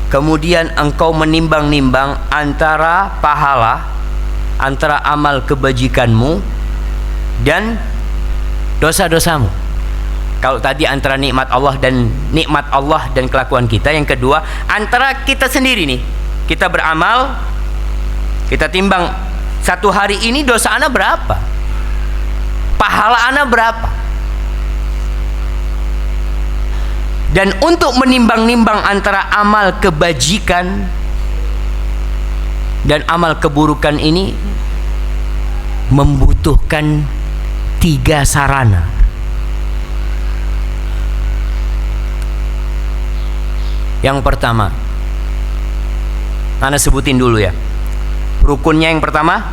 Speaker 1: Kemudian engkau menimbang-nimbang antara pahala, antara amal kebajikanmu dan dosa-dosamu. Kalau tadi antara nikmat Allah dan kelakuan kita, yang kedua antara kita sendiri nih. Kita beramal, kita timbang, satu hari ini dosa ana berapa? Pahala ana berapa? Dan untuk menimbang-nimbang antara amal kebajikan dan amal keburukan ini membutuhkan 3 sarana. Yang pertama, ana sebutin dulu ya. Rukunnya yang pertama,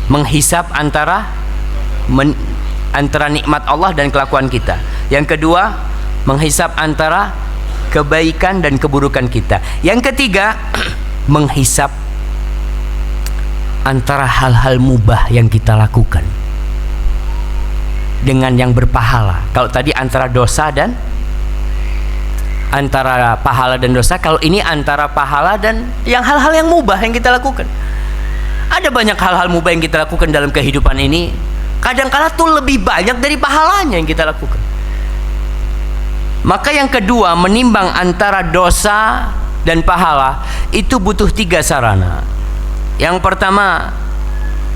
Speaker 1: menghisap antara nikmat Allah dan kelakuan kita. Yang kedua, menghisap antara kebaikan dan keburukan kita. Yang ketiga, menghisap antara hal-hal mubah yang kita lakukan dengan yang berpahala. Kalau tadi antara dosa dan antara pahala dan dosa, kalau ini antara pahala dan yang hal-hal yang mubah yang kita lakukan. Ada banyak hal-hal mubah yang kita lakukan dalam kehidupan ini, kadang-kala tuh lebih banyak dari pahalanya yang kita lakukan. Maka yang kedua, menimbang antara dosa dan pahala itu butuh 3 sarana. Yang pertama,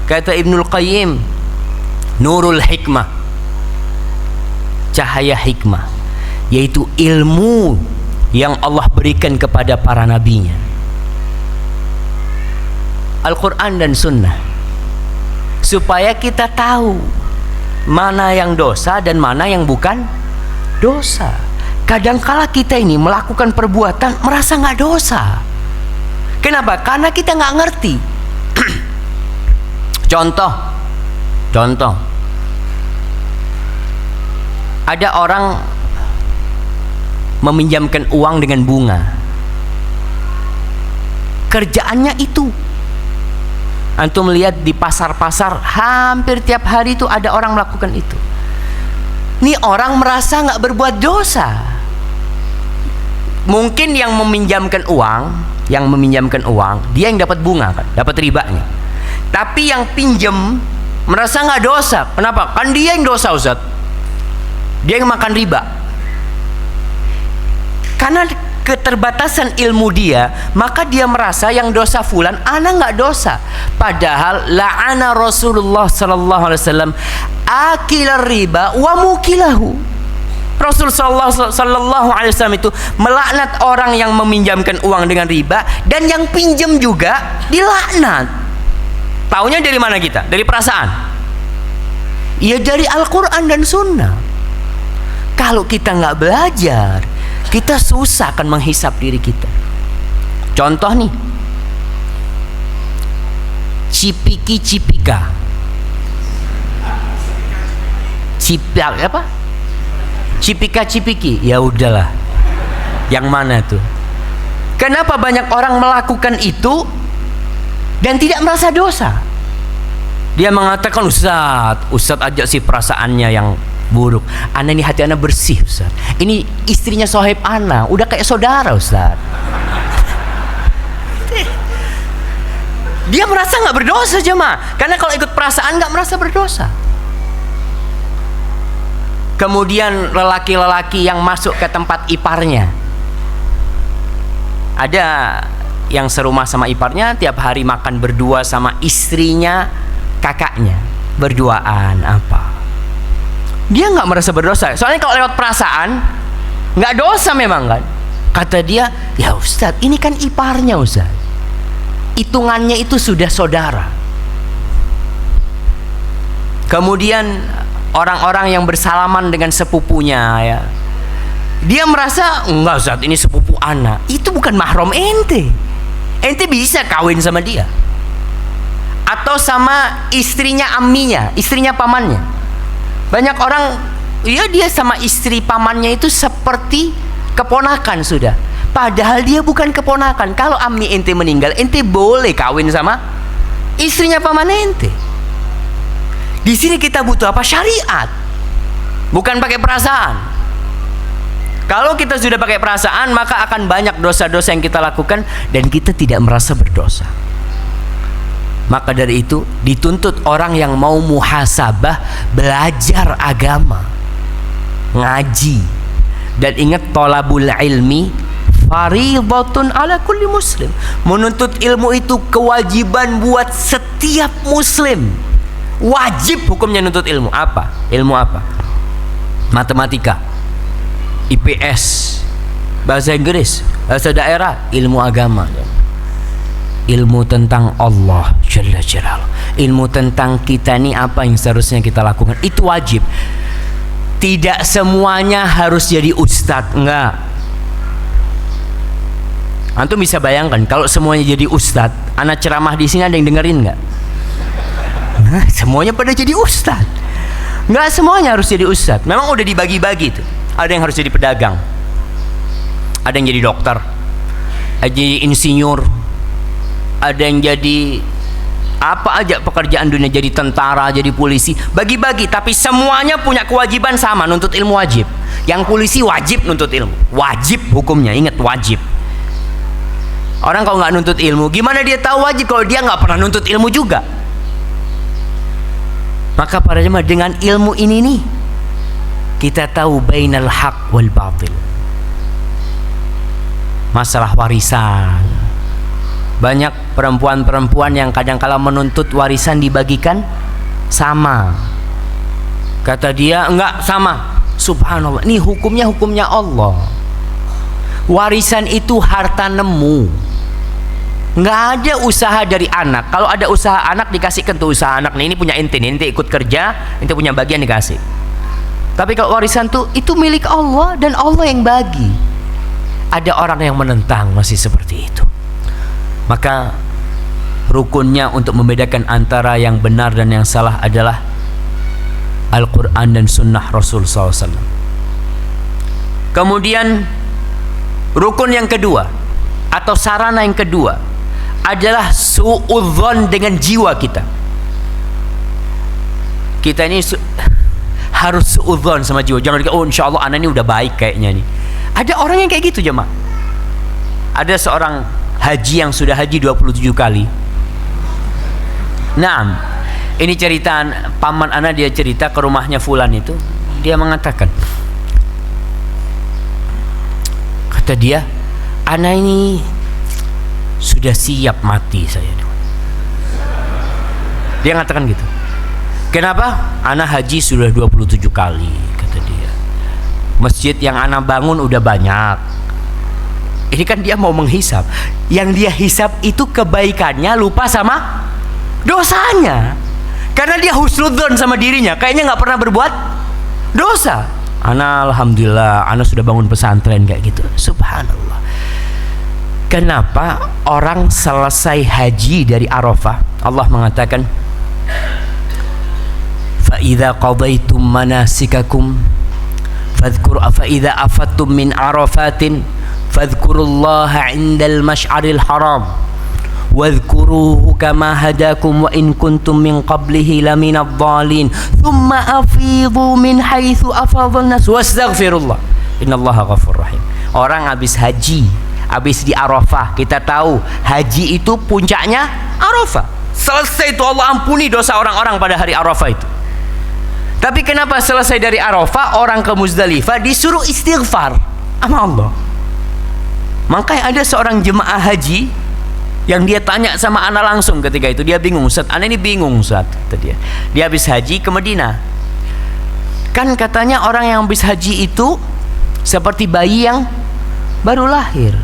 Speaker 1: kata Ibnul Qayyim, nurul hikmah, cahaya hikmah, yaitu ilmu yang Allah berikan kepada para nabinya, Al-Quran dan Sunnah, supaya kita tahu mana yang dosa dan mana yang bukan dosa. Kadangkala kita ini melakukan perbuatan merasa nggak dosa. Kenapa? Karena kita nggak ngerti. Contoh, ada orang meminjamkan uang dengan bunga. Kerjaannya itu. Antum lihat di pasar-pasar hampir tiap hari itu ada orang melakukan itu. Ini orang merasa nggak berbuat dosa. Mungkin yang meminjamkan uang, dia yang dapat bunga kan, dapat ribanya. Tapi yang pinjam merasa nggak dosa. Kenapa? Kan dia yang dosa, Ustaz. Dia yang makan riba. Karena keterbatasan ilmu dia, maka dia merasa yang dosa fulan, ana nggak dosa. Padahal la'ana Rasulullah sallallahu alaihi wasallam akil riba wa mukilahu. Rasul sallallahu alaihi wasallam itu melaknat orang yang meminjamkan uang dengan riba, dan yang pinjam juga dilaknat. Taunya dari mana kita? Dari perasaan? Ya dari Al-Quran dan Sunnah. Kalau kita nggak belajar, kita susah akan menghisap diri kita. Contoh nih, cipika, apa? Cipika-cipiki, ya udahlah. Yang mana tuh? Kenapa banyak orang melakukan itu dan tidak merasa dosa? Dia mengatakan, Ustaz aja sih perasaannya yang buruk. Ana ini hati ana bersih, Ustaz. Ini istrinya sohib ana, udah kayak saudara, Ustaz. Dia merasa nggak berdosa, jemaah. Karena kalau ikut perasaan nggak merasa berdosa. Kemudian lelaki-lelaki yang masuk ke tempat iparnya, ada yang serumah sama iparnya, tiap hari makan berdua sama istrinya kakaknya, berduaan apa. Dia nggak merasa berdosa. Soalnya kalau lewat perasaan nggak dosa memang kan. Kata dia, ya Ustadz, ini kan iparnya Ustadz. Hitungannya itu sudah saudara. Kemudian orang-orang yang bersalaman dengan sepupunya, ya, dia merasa enggak Ustaz, ini sepupu anak. Itu bukan mahram ente. Ente bisa kawin sama dia. Atau sama istrinya amminya, istrinya pamannya. Banyak orang, ya dia sama istri pamannya itu seperti keponakan sudah. Padahal dia bukan keponakan. Kalau ammi ente meninggal, ente boleh kawin sama istrinya paman ente. Di sini kita butuh apa? Syariat, bukan pakai perasaan. Kalau kita sudah pakai perasaan, maka akan banyak dosa-dosa yang kita lakukan dan kita tidak merasa berdosa. Maka dari itu dituntut orang yang mau muhasabah belajar agama, ngaji. Dan ingat, thalabul ilmi fariidatun ala kulli muslim. Menuntut ilmu itu kewajiban buat setiap muslim. Wajib hukumnya nuntut ilmu. Apa? Ilmu apa? Matematika, IPS, bahasa Inggris, bahasa daerah, ilmu agama, ilmu tentang Allah Jalla Jalaluh, ilmu tentang kita ini apa yang seharusnya kita lakukan. Itu wajib. Tidak semuanya harus jadi ustadz, enggak. Antum bisa bayangkan kalau semuanya jadi ustadz, anak ceramah di sini ada yang dengerin enggak? Nah, semuanya pada jadi ustadz. Nggak semuanya harus jadi ustadz. Memang udah dibagi-bagi tuh. Ada yang harus jadi pedagang, ada yang jadi dokter, ada yang jadi insinyur, ada yang jadi apa aja pekerjaan dunia, jadi tentara, jadi polisi. Bagi-bagi, tapi semuanya punya kewajiban sama, nuntut ilmu wajib. Yang polisi wajib nuntut ilmu, wajib hukumnya. Ingat, wajib. Orang kalau nggak nuntut ilmu, gimana dia tahu wajib kalau dia nggak pernah nuntut ilmu juga? Maka para jemaah, dengan ilmu ini nih kita tahu bainal haq wal batil. Masalah warisan, banyak perempuan-perempuan yang kadang-kala menuntut warisan dibagikan sama. Kata dia, enggak sama. Subhanallah, ini hukumnya Allah. Warisan itu harta nemu. Nggak ada usaha dari anak. Kalau ada usaha anak, dikasihkan tuh usaha anak nih, ini punya ente nih, ente ikut kerja, ente punya bagian, dikasih. Tapi kalau warisan tuh itu milik Allah dan Allah yang bagi. Ada orang yang menentang masih seperti itu. Maka rukunnya untuk membedakan antara yang benar dan yang salah adalah Al-Quran dan Sunnah Rasul SAW. Kemudian Rukun yang kedua atau sarana yang kedua adalah suudzon dengan jiwa kita. Kita ini harus suudzon sama jiwa. Jangan oh insya Allah anak ini udah baik kayaknya nih. Ada orang yang kayak gitu jemaah. Ada seorang haji yang sudah haji 27 kali. Nah, ini cerita paman anak, dia cerita ke rumahnya fulan itu. Dia mengatakan, kata dia, anak ini sudah siap mati saya. Dia mengatakan gitu. Kenapa? Anak haji sudah 27 kali, kata dia. Masjid yang anak bangun udah banyak. Ini kan dia mau menghisap. Yang dia hisap itu kebaikannya, lupa sama dosanya. Karena dia husnudzon sama dirinya, kayaknya nggak pernah berbuat dosa. Anak alhamdulillah, anak sudah bangun pesantren kayak gitu. Subhanallah. Kenapa orang selesai haji dari Arafah, Allah mengatakan, فَإِذَا قَضَيْتُمْ مَنَاسِكَكُمْ فَاذْكُرُوا فَإِذَا أَفَضْتُمْ مِنْ عَرَفَاتٍ فَاذْكُرُوا اللَّهَ عِنْدَ الْمَشْعَرِ الْحَرَامِ وَاذْكُرُوهُ كَمَا هَدَاكُمْ وَإِنْ كُنْتُمْ مِنْ قَبْلِهِ لَمِنَ الضَّالِينَ ثُمَّ أَفِيضُوا مِنْ حَيْثُ أَفَاضَ النَّاسُ وَاسْتَغْفِرُوا اللَّهَ إِنَّ اللَّهَ غَفُورٌ رَحِيمٌ. Orang habis haji, habis di Arafah, kita tahu haji itu puncaknya Arafah. Selesai itu Allah ampuni dosa orang-orang pada hari Arafah itu. Tapi kenapa selesai dari Arafah orang ke Muzdalifah disuruh istighfar sama Allah? Makanya ada seorang jemaah haji yang dia tanya sama anak langsung ketika itu. Dia bingung, Ustaz, anak ini bingung Ustaz, kata dia. Dia habis haji ke Madinah. Kan katanya orang yang habis haji itu seperti bayi yang baru lahir.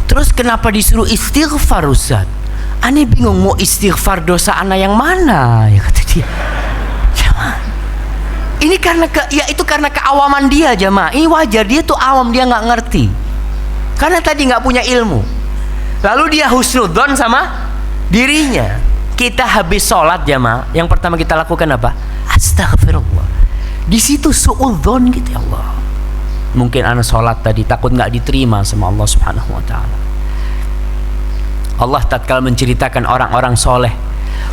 Speaker 1: Terus kenapa disuruh istighfar Ustaz? Aneh bingung mau istighfar dosa anak yang mana, ya kata dia. Ini karena itu karena keawaman dia jemaah. Ini wajar, dia tuh awam, dia nggak ngerti. Karena tadi nggak punya ilmu. Lalu dia husnudzon sama dirinya. Kita habis sholat jemaah, yang pertama kita lakukan apa? Astagfirullah. Di situ suudzon gitu ya Allah. Mungkin anak sholat tadi takut nggak diterima sama Allah Subhanahu Wa Taala. Allah tatkala menceritakan orang-orang soleh,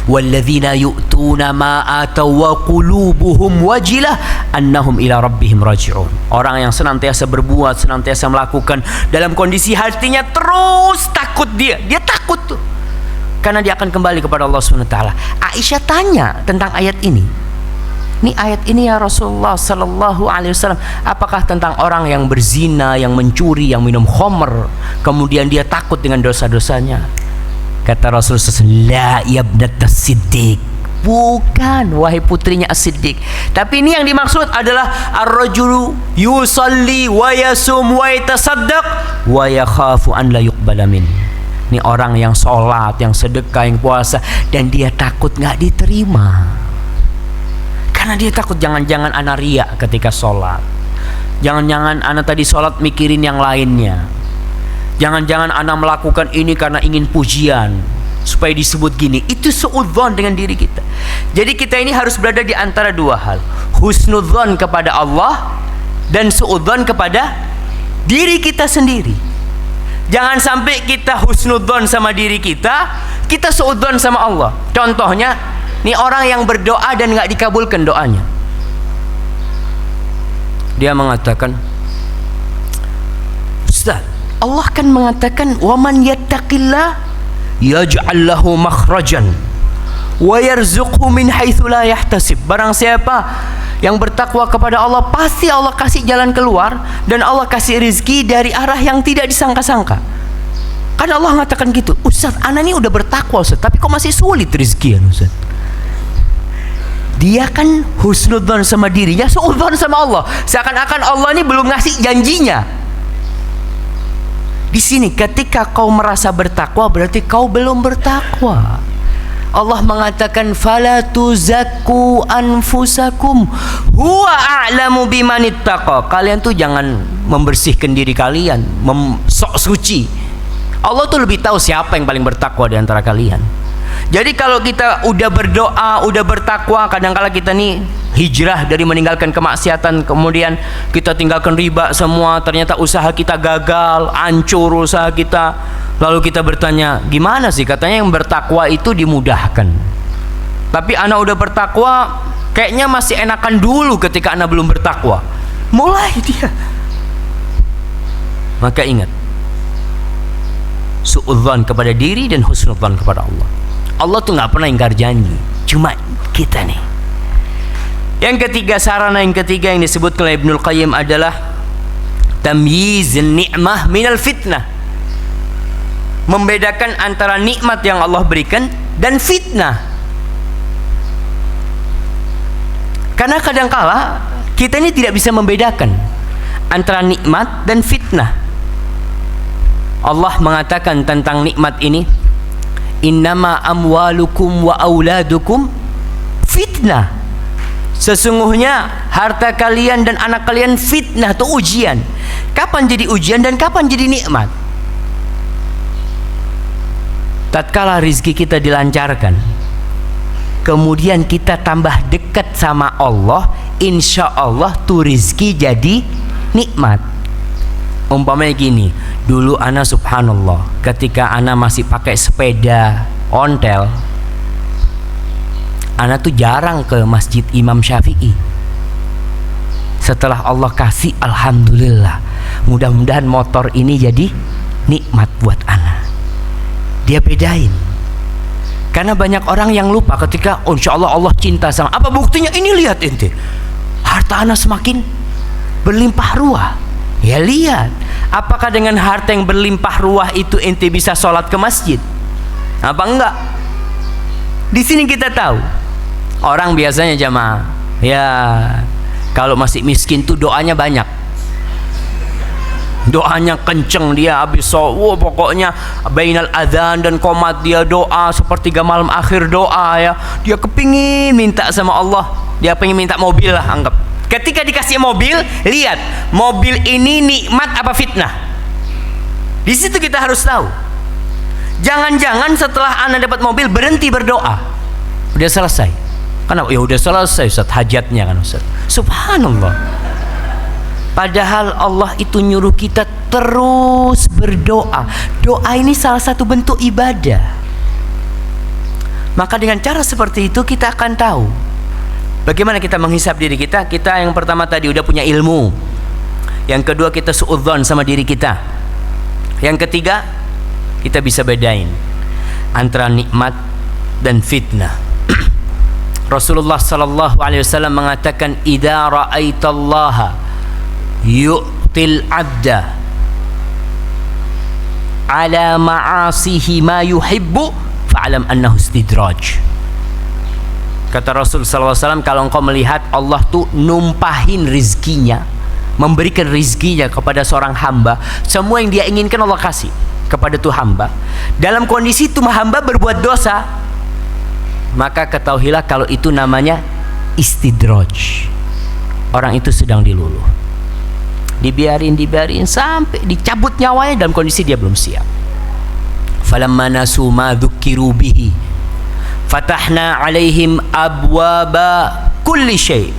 Speaker 1: walladzina yu'tuna ma ataw wa qulubuhum wajilah annahum ila rabbihim raji'un. Orang yang senantiasa berbuat, senantiasa melakukan dalam kondisi hatinya terus takut, dia takut tuh, karena dia akan kembali kepada Allah Subhanahu wa taala. Aisyah tanya tentang ayat ini. Ini ayat ini ya Rasulullah sallallahu alaihi wasallam, apakah tentang orang yang berzina, yang mencuri, yang minum khamr, kemudian dia takut dengan dosa-dosanya? Kata Rasulullah SAW, la yabnat as-siddiq. Bukan, wahai putrinya as-siddiq. Tapi ini yang dimaksud adalah ar-rajulu yusalli wa yasum wa yatasaddaq wa yakhafu an la yuqbala min. Ini orang yang sholat, yang sedekah, yang puasa, dan dia takut nggak diterima. Karena dia takut jangan-jangan anak riya ketika sholat. Jangan-jangan anak tadi sholat mikirin yang lainnya. Jangan-jangan anak melakukan ini karena ingin pujian supaya disebut gini. Itu suudzon dengan diri kita. Jadi kita ini harus berada di antara dua hal, husnudzon kepada Allah dan suudzon kepada diri kita sendiri. Jangan sampai kita husnudzon sama diri kita, kita suudzon sama Allah. Contohnya, nih orang yang berdoa dan nggak dikabulkan doanya. Dia mengatakan, Ustaz, Allah kan mengatakan, waman yattaqillah yaj'al lahu makhrajan wa yarzuqhu min haitsu la yahtasib. Barang siapa yang bertakwa kepada Allah, pasti Allah kasih jalan keluar dan Allah kasih rezeki dari arah yang tidak disangka-sangka. Kan Allah mengatakan gitu. Ustaz, anak ini udah bertakwa Ustaz, tapi kok masih sulit rezeki ya Ustaz? Dia kan husnudzon sama dirinya, suudzon sama Allah. Seakan-akan Allah ini belum ngasih janjinya. Di sini ketika kau merasa bertakwa, berarti kau belum bertakwa. Allah mengatakan, fala tuzakku anfusakum huwa a'lamu bimanittaqa. Kalian tuh jangan membersihkan diri kalian, sok suci. Allah tuh lebih tahu siapa yang paling bertakwa di antara kalian. Jadi kalau kita udah berdoa, udah bertakwa, kadang-kala kita nih hijrah dari meninggalkan kemaksiatan, kemudian kita tinggalkan riba semua, ternyata usaha kita gagal, hancur usaha kita. Lalu kita bertanya, gimana sih? Katanya yang bertakwa itu dimudahkan. Tapi anak udah bertakwa, kayaknya masih enakan dulu ketika anak belum bertakwa. Mulai dia. Maka ingat, suudzon kepada diri dan husnudzon kepada Allah. Allah tuh nggak pernah ingkar janji, cuma kita nih. Yang ketiga, sarana yang ketiga yang disebut oleh Ibnul Qayyim adalah tamyiz ni'mah minal fitnah. Membedakan antara nikmat yang Allah berikan dan fitnah. Karena kadangkala kita ini tidak bisa membedakan antara nikmat dan fitnah. Allah mengatakan tentang nikmat ini, innama amwalukum wa auladukum fitnah. Sesungguhnya harta kalian dan anak kalian fitnah atau ujian. Kapan jadi ujian dan kapan jadi nikmat? Tatkala rizki kita dilancarkan, kemudian kita tambah dekat sama Allah, insya Allah tuh rizki jadi nikmat. Umpamanya gini, dulu ana subhanallah, ketika ana masih pakai sepeda ontel, ana tuh jarang ke masjid Imam Syafi'i. Setelah Allah kasih, alhamdulillah, mudah-mudahan motor ini jadi nikmat buat ana. Dia bedain. Karena banyak orang yang lupa ketika insya Allah Allah cinta sama. Apa buktinya? Ini lihat ente, harta ana semakin berlimpah ruah. Ya lihat, apakah dengan harta yang berlimpah ruah itu ente bisa sholat ke masjid? Apa enggak? Di sini kita tahu orang biasanya jamaah, ya kalau masih miskin tuh doanya banyak, doanya kenceng, dia habis pokoknya bainal adzan dan qomat dia doa, sepertiga malam akhir doa ya. Dia kepingin minta sama Allah, dia pengen minta mobil lah anggap. Ketika dikasih mobil, lihat mobil ini nikmat apa fitnah? Di situ kita harus tahu. Jangan-jangan setelah anda dapat mobil berhenti berdoa, udah selesai. Karena ya udah selesai Ustaz hajatnya kan Ustaz. Subhanallah. Padahal Allah itu nyuruh kita terus berdoa. Doa ini salah satu bentuk ibadah. Maka dengan cara seperti itu kita akan tahu bagaimana kita menghisap diri kita. Kita yang pertama tadi udah punya ilmu. Yang kedua kita suudzon sama diri kita. Yang ketiga kita bisa bedain antara nikmat dan fitnah. Rasulullah sallallahu alaihi wasallam mengatakan, idza ra'aitallaha yu'til 'abda ala ma'asihi ma yuhibbu fa'lam annahu istidraj. Kata Rasul sallallahu alaihi wasallam, kalau engkau melihat Allah tuh numpahin rizkinya, memberikan rizkinya kepada seorang hamba, semua yang dia inginkan Allah kasih kepada tuh hamba, dalam kondisi tuh hamba berbuat dosa, maka ketahuilah kalau itu namanya istidraj. Orang itu sedang diluluh, dibiarin sampai dicabut nyawanya dalam kondisi dia belum siap. Falamma nasu ma dzukiru bihi fatahna alaihim abwaba kulli syai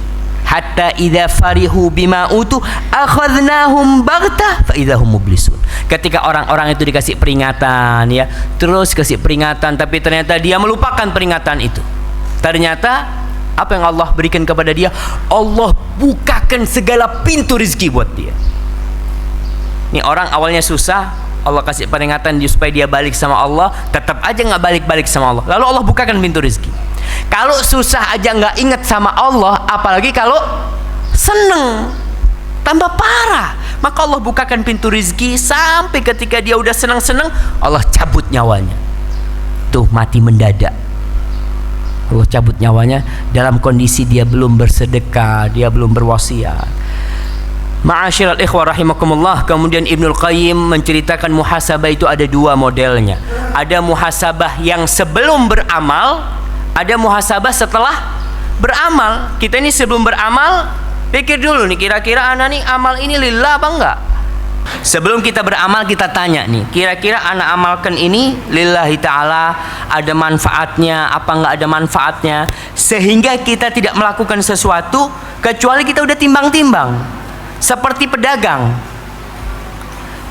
Speaker 1: hatta idza farihu bima utu akhadnahum baghtah fa idza hum mublisun. Ketika orang-orang itu dikasih peringatan ya, terus kasih peringatan, tapi ternyata dia melupakan peringatan itu. Ternyata apa yang Allah berikan kepada dia? Allah bukakan segala pintu rezeki buat dia. Ini orang awalnya susah, Allah kasih peringatan supaya dia balik sama Allah, tetap aja nggak balik-balik sama Allah. Lalu Allah bukakan pintu rezeki. Kalau susah aja nggak ingat sama Allah, apalagi kalau seneng, tambah parah. Maka Allah bukakan pintu rezeki sampai ketika dia udah senang-senang, Allah cabut nyawanya. Tuh mati mendadak. Allah cabut nyawanya dalam kondisi dia belum bersedekah, dia belum berwasiat. Ma'asyiral ikhwah rahimakumullah. Kemudian Ibnul Qayyim menceritakan muhasabah itu ada dua modelnya. Ada muhasabah yang sebelum beramal, ada muhasabah setelah beramal. Kita ini sebelum beramal pikir dulu nih, kira-kira anak nih amal ini lillah apa enggak? Sebelum kita beramal, kita tanya nih, kira-kira anak amalkan ini lillahi ta'ala, ada manfaatnya apa nggak ada manfaatnya, sehingga kita tidak melakukan sesuatu kecuali kita udah timbang-timbang. Seperti pedagang.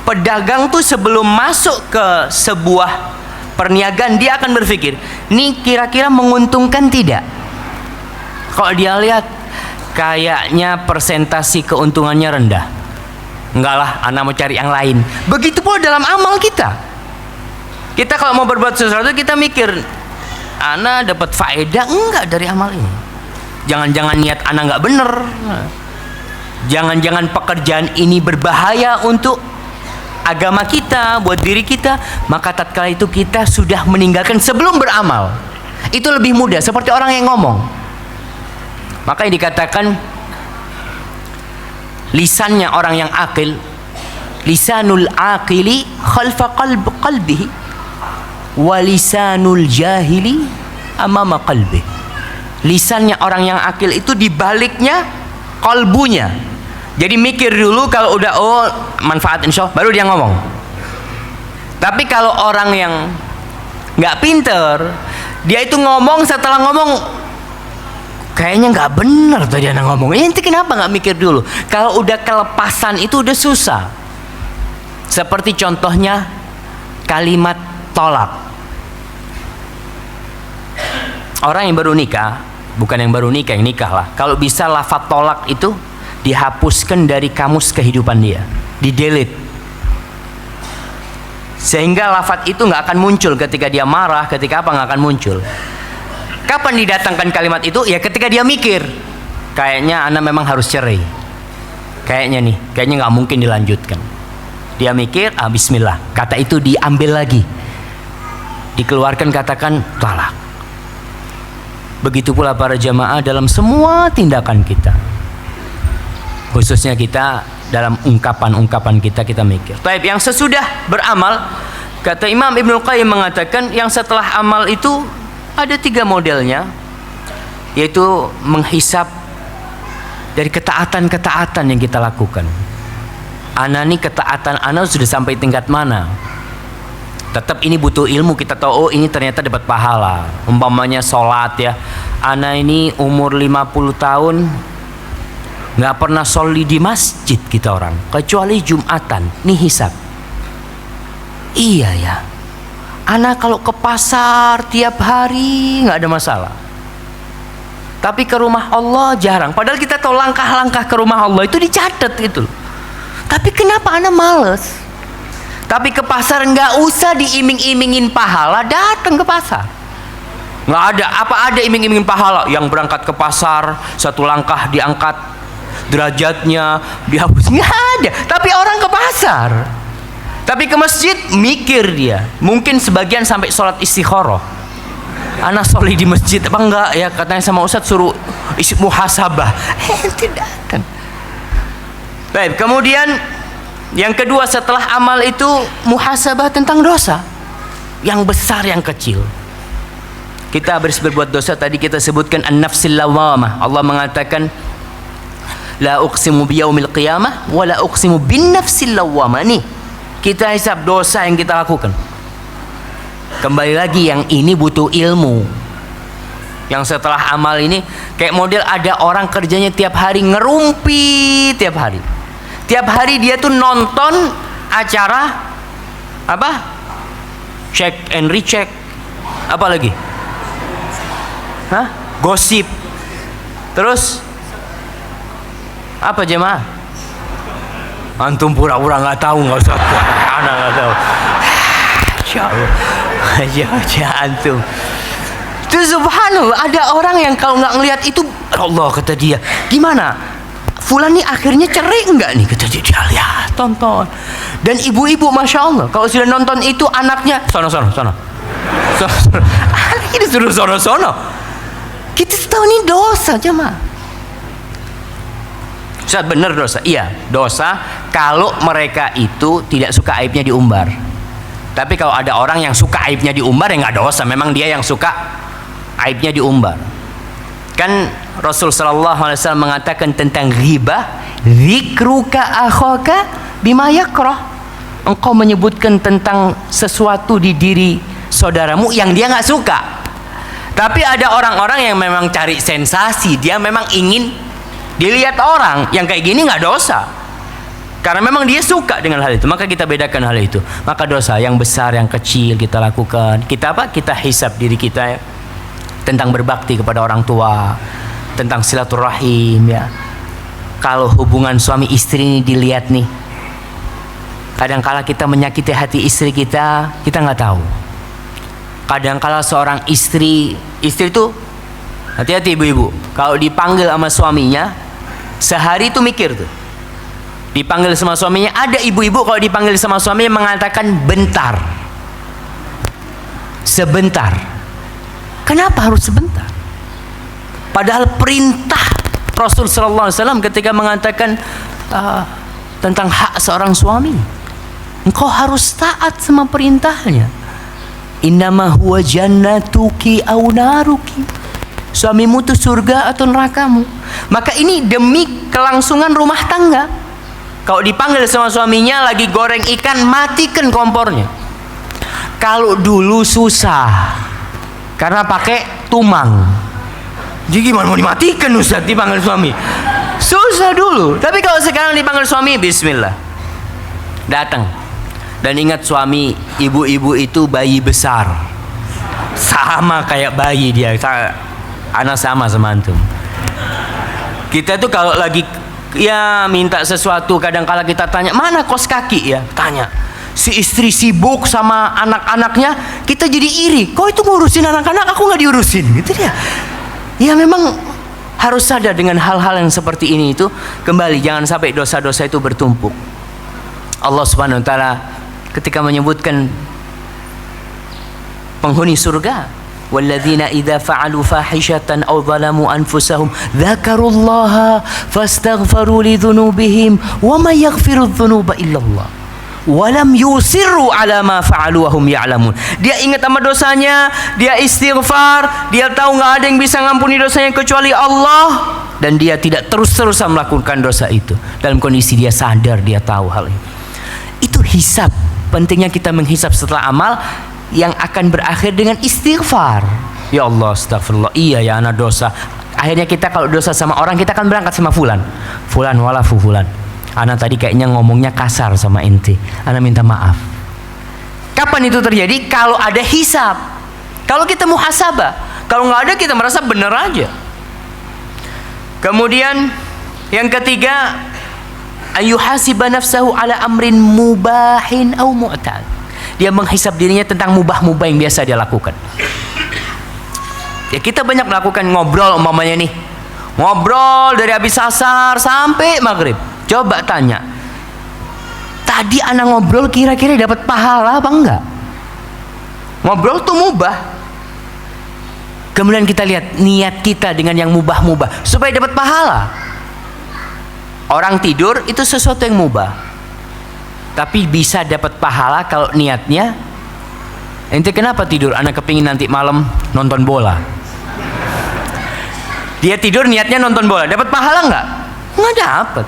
Speaker 1: Pedagang tuh sebelum masuk ke sebuah perniagaan, dia akan berpikir, nih kira-kira menguntungkan tidak. Kalau dia lihat kayaknya persentasi keuntungannya rendah, enggak lah, anak mau cari yang lain. Begitu pula dalam amal kita. Kita kalau mau berbuat sesuatu, kita mikir, anak dapat faedah enggak dari amal ini. Jangan-jangan niat anak enggak bener. Jangan-jangan pekerjaan ini berbahaya untuk agama kita, buat diri kita. Maka tatkala itu kita sudah meninggalkan sebelum beramal. Itu lebih mudah, seperti orang yang ngomong. Maka yang dikatakan lisannya orang yang akil, lisanul akili khalfa qalbihi wa lisanul jahili amama qalbihi. Lisannya orang yang akil itu dibaliknya kalbunya. Jadi mikir dulu, kalau udah manfaat insya Allah baru dia ngomong. Tapi kalau orang yang nggak pinter, dia itu ngomong, setelah ngomong kayaknya nggak bener tadi anak ngomong. Ente kenapa nggak mikir dulu? Kalau udah kelepasan itu udah susah. Seperti contohnya kalimat tolak. Orang yang baru nikah, bukan yang baru nikah, yang nikah lah. Kalau bisa lafaz tolak itu dihapuskan dari kamus kehidupan dia, di-delete. Sehingga lafaz itu nggak akan muncul ketika dia marah, ketika apa nggak akan muncul. Kapan didatangkan kalimat itu? Ya ketika dia mikir, kayaknya anak memang harus cerai. Kayaknya nggak mungkin dilanjutkan. Dia mikir, bismillah. Kata itu diambil lagi, dikeluarkan, katakan talak. Begitu pula para jamaah dalam semua tindakan kita. Khususnya kita dalam ungkapan-ungkapan kita mikir. Taib, yang sesudah beramal, kata Imam Ibnul Qayyim mengatakan, yang setelah amal itu ada 3 modelnya, yaitu menghisap dari ketaatan-ketaatan yang kita lakukan. Ana nih ketaatan ana sudah sampai tingkat mana? Tetap ini butuh ilmu, kita tahu ini ternyata dapat pahala. Umpamanya sholat ya, ana ini umur 50 tahun nggak pernah sholli di masjid kita orang, kecuali Jumatan. Nih hisap. Iya ya, anak kalau ke pasar tiap hari nggak ada masalah, tapi ke rumah Allah jarang. Padahal kita tahu langkah-langkah ke rumah Allah itu dicatat gitu. Tapi kenapa anak males? Tapi ke pasar nggak usah diiming-imingin pahala, datang ke pasar. Nggak ada, apa ada iming-imingin pahala? Yang berangkat ke pasar 1 langkah diangkat derajatnya, dihapus, nggak ada. Tapi orang ke pasar, tapi ke masjid mikir dia. Mungkin sebagian sampai sholat istikharah. Anak sholli di masjid apa enggak ya? Katanya sama Ustadz suruh isi muhasabah. Tidak kan. Baik, kemudian yang kedua setelah amal itu muhasabah tentang dosa, yang besar yang kecil. Kita habis berbuat dosa, tadi kita sebutkan an-nafsil lawamah. Allah mengatakan la uqsimu biyaumil qiyamah wa la uqsimu bin nafsil lawamah. Nih kita hisab dosa yang kita lakukan. Kembali lagi, yang ini butuh ilmu. Yang setelah amal ini kayak model ada orang kerjanya tiap hari ngerumpi, tiap hari dia tuh nonton acara apa, check and recheck, apa lagi, gosip, terus apa jemaah? Antum pura-pura nggak tahu, nggak usah, anak nggak tahu. Insyaallah aja antum. Itu subhanallah, ada orang yang kalau nggak ngelihat itu, Allah kata dia, gimana? Fulan nih akhirnya cerai enggak nih? Kata dia, lihat, tonton. Dan ibu-ibu masya Allah, kalau sudah nonton itu anaknya sono. Anaknya disuruh sono. Kita tahu ini dosa jemaah. Ustaz, benar dosa? Iya, dosa kalau mereka itu tidak suka aibnya diumbar. Tapi kalau ada orang yang suka aibnya diumbar, ya nggak dosa. Memang dia yang suka aibnya diumbar. Kan Rasul sallallahu alaihi wasallam mengatakan tentang ghibah, dzikruka akhaka bima yakrah. Engkau menyebutkan tentang sesuatu di diri saudaramu yang dia nggak suka. Tapi ada orang-orang yang memang cari sensasi, dia memang ingin dilihat orang. Yang kayak gini nggak dosa, karena memang dia suka dengan hal itu. Maka kita bedakan hal itu. Maka dosa yang besar, yang kecil kita lakukan. Kita apa? Kita hisab diri kita ya, tentang berbakti kepada orang tua, tentang silaturahim ya. Kalau hubungan suami istri ini dilihat nih, kadangkala kita menyakiti hati istri kita nggak tahu. Kadangkala seorang istri itu, hati-hati ibu-ibu, kalau dipanggil sama suaminya sehari itu mikir tuh. Dipanggil sama suaminya, ada ibu-ibu kalau dipanggil sama suaminya mengatakan bentar, sebentar. Kenapa harus sebentar? Padahal perintah Rasul sallallahu alaihi wasallam ketika mengatakan tentang hak seorang suami, engkau harus taat sama perintahnya. Innama huwa jannatuki aw naruki. Suamimu itu surga atau nerakamu. Maka ini demi kelangsungan rumah tangga. Kalau dipanggil sama suaminya lagi goreng ikan, matikan kompornya. Kalau dulu susah karena pakai tumang. Jadi gimana mau dimatikan Ustaz dipanggil suami? Susah dulu. Tapi kalau sekarang dipanggil suami, bismillah, datang. Dan ingat, suami ibu-ibu itu bayi besar, sama kayak bayi dia. Anak sama antum. Kita tuh kalau lagi ya minta sesuatu, kadang-kala kita tanya mana kos kaki ya, tanya. Si istri sibuk sama anak-anaknya, kita jadi iri. Kok itu ngurusin anak-anak, aku nggak diurusin, gitu dia. Ya memang harus sadar dengan hal-hal yang seperti ini itu. Kembali, jangan sampai dosa-dosa itu bertumpuk. Allah Subhanahu wa taala ketika menyebutkan penghuni surga, walladzina idza fa'alu fahishatan aw zalamu anfusahum dzakarullaha fastaghfaru lidzunubihim wa may yaghfiru dzunuba illallah wa lam yusirru ala ma fa'alu wa hum ya'lamun. Dia ingat sama dosanya, dia istighfar, dia tahu nggak ada yang bisa ngampuni dosanya kecuali Allah, dan dia tidak terus-terusan melakukan dosa itu dalam kondisi dia sadar, dia tahu hal ini. Itu hisab. Pentingnya kita menghisab setelah amal yang akan berakhir dengan istighfar. Ya Allah, astagfirullah, iya ya anak dosa. Akhirnya kita kalau dosa sama orang, kita akan berangkat sama fulan walafu fulan. Anak tadi kayaknya ngomongnya kasar sama ente, anak minta maaf. Kapan itu terjadi? Kalau ada hisab. Kalau kita muhasabah. Kalau nggak ada, kita merasa benar aja. Kemudian yang ketiga, ayuhasiba nafsahu ala amrin mubahin au mu'tad. Dia menghisab dirinya tentang mubah-mubah yang biasa dia lakukan. Ya, kita banyak melakukan ngobrol umpamanya nih. Ngobrol dari habis asar sampai maghrib. Coba tanya, tadi anak ngobrol kira-kira dapat pahala apa enggak? Ngobrol tuh mubah. Kemudian kita lihat niat kita dengan yang mubah-mubah supaya dapat pahala. Orang tidur itu sesuatu yang mubah, tapi bisa dapat pahala kalau niatnya. Ente kenapa tidur? Anak kepingin nanti malam nonton bola. Dia tidur niatnya nonton bola, dapat pahala nggak? Nggak dapat.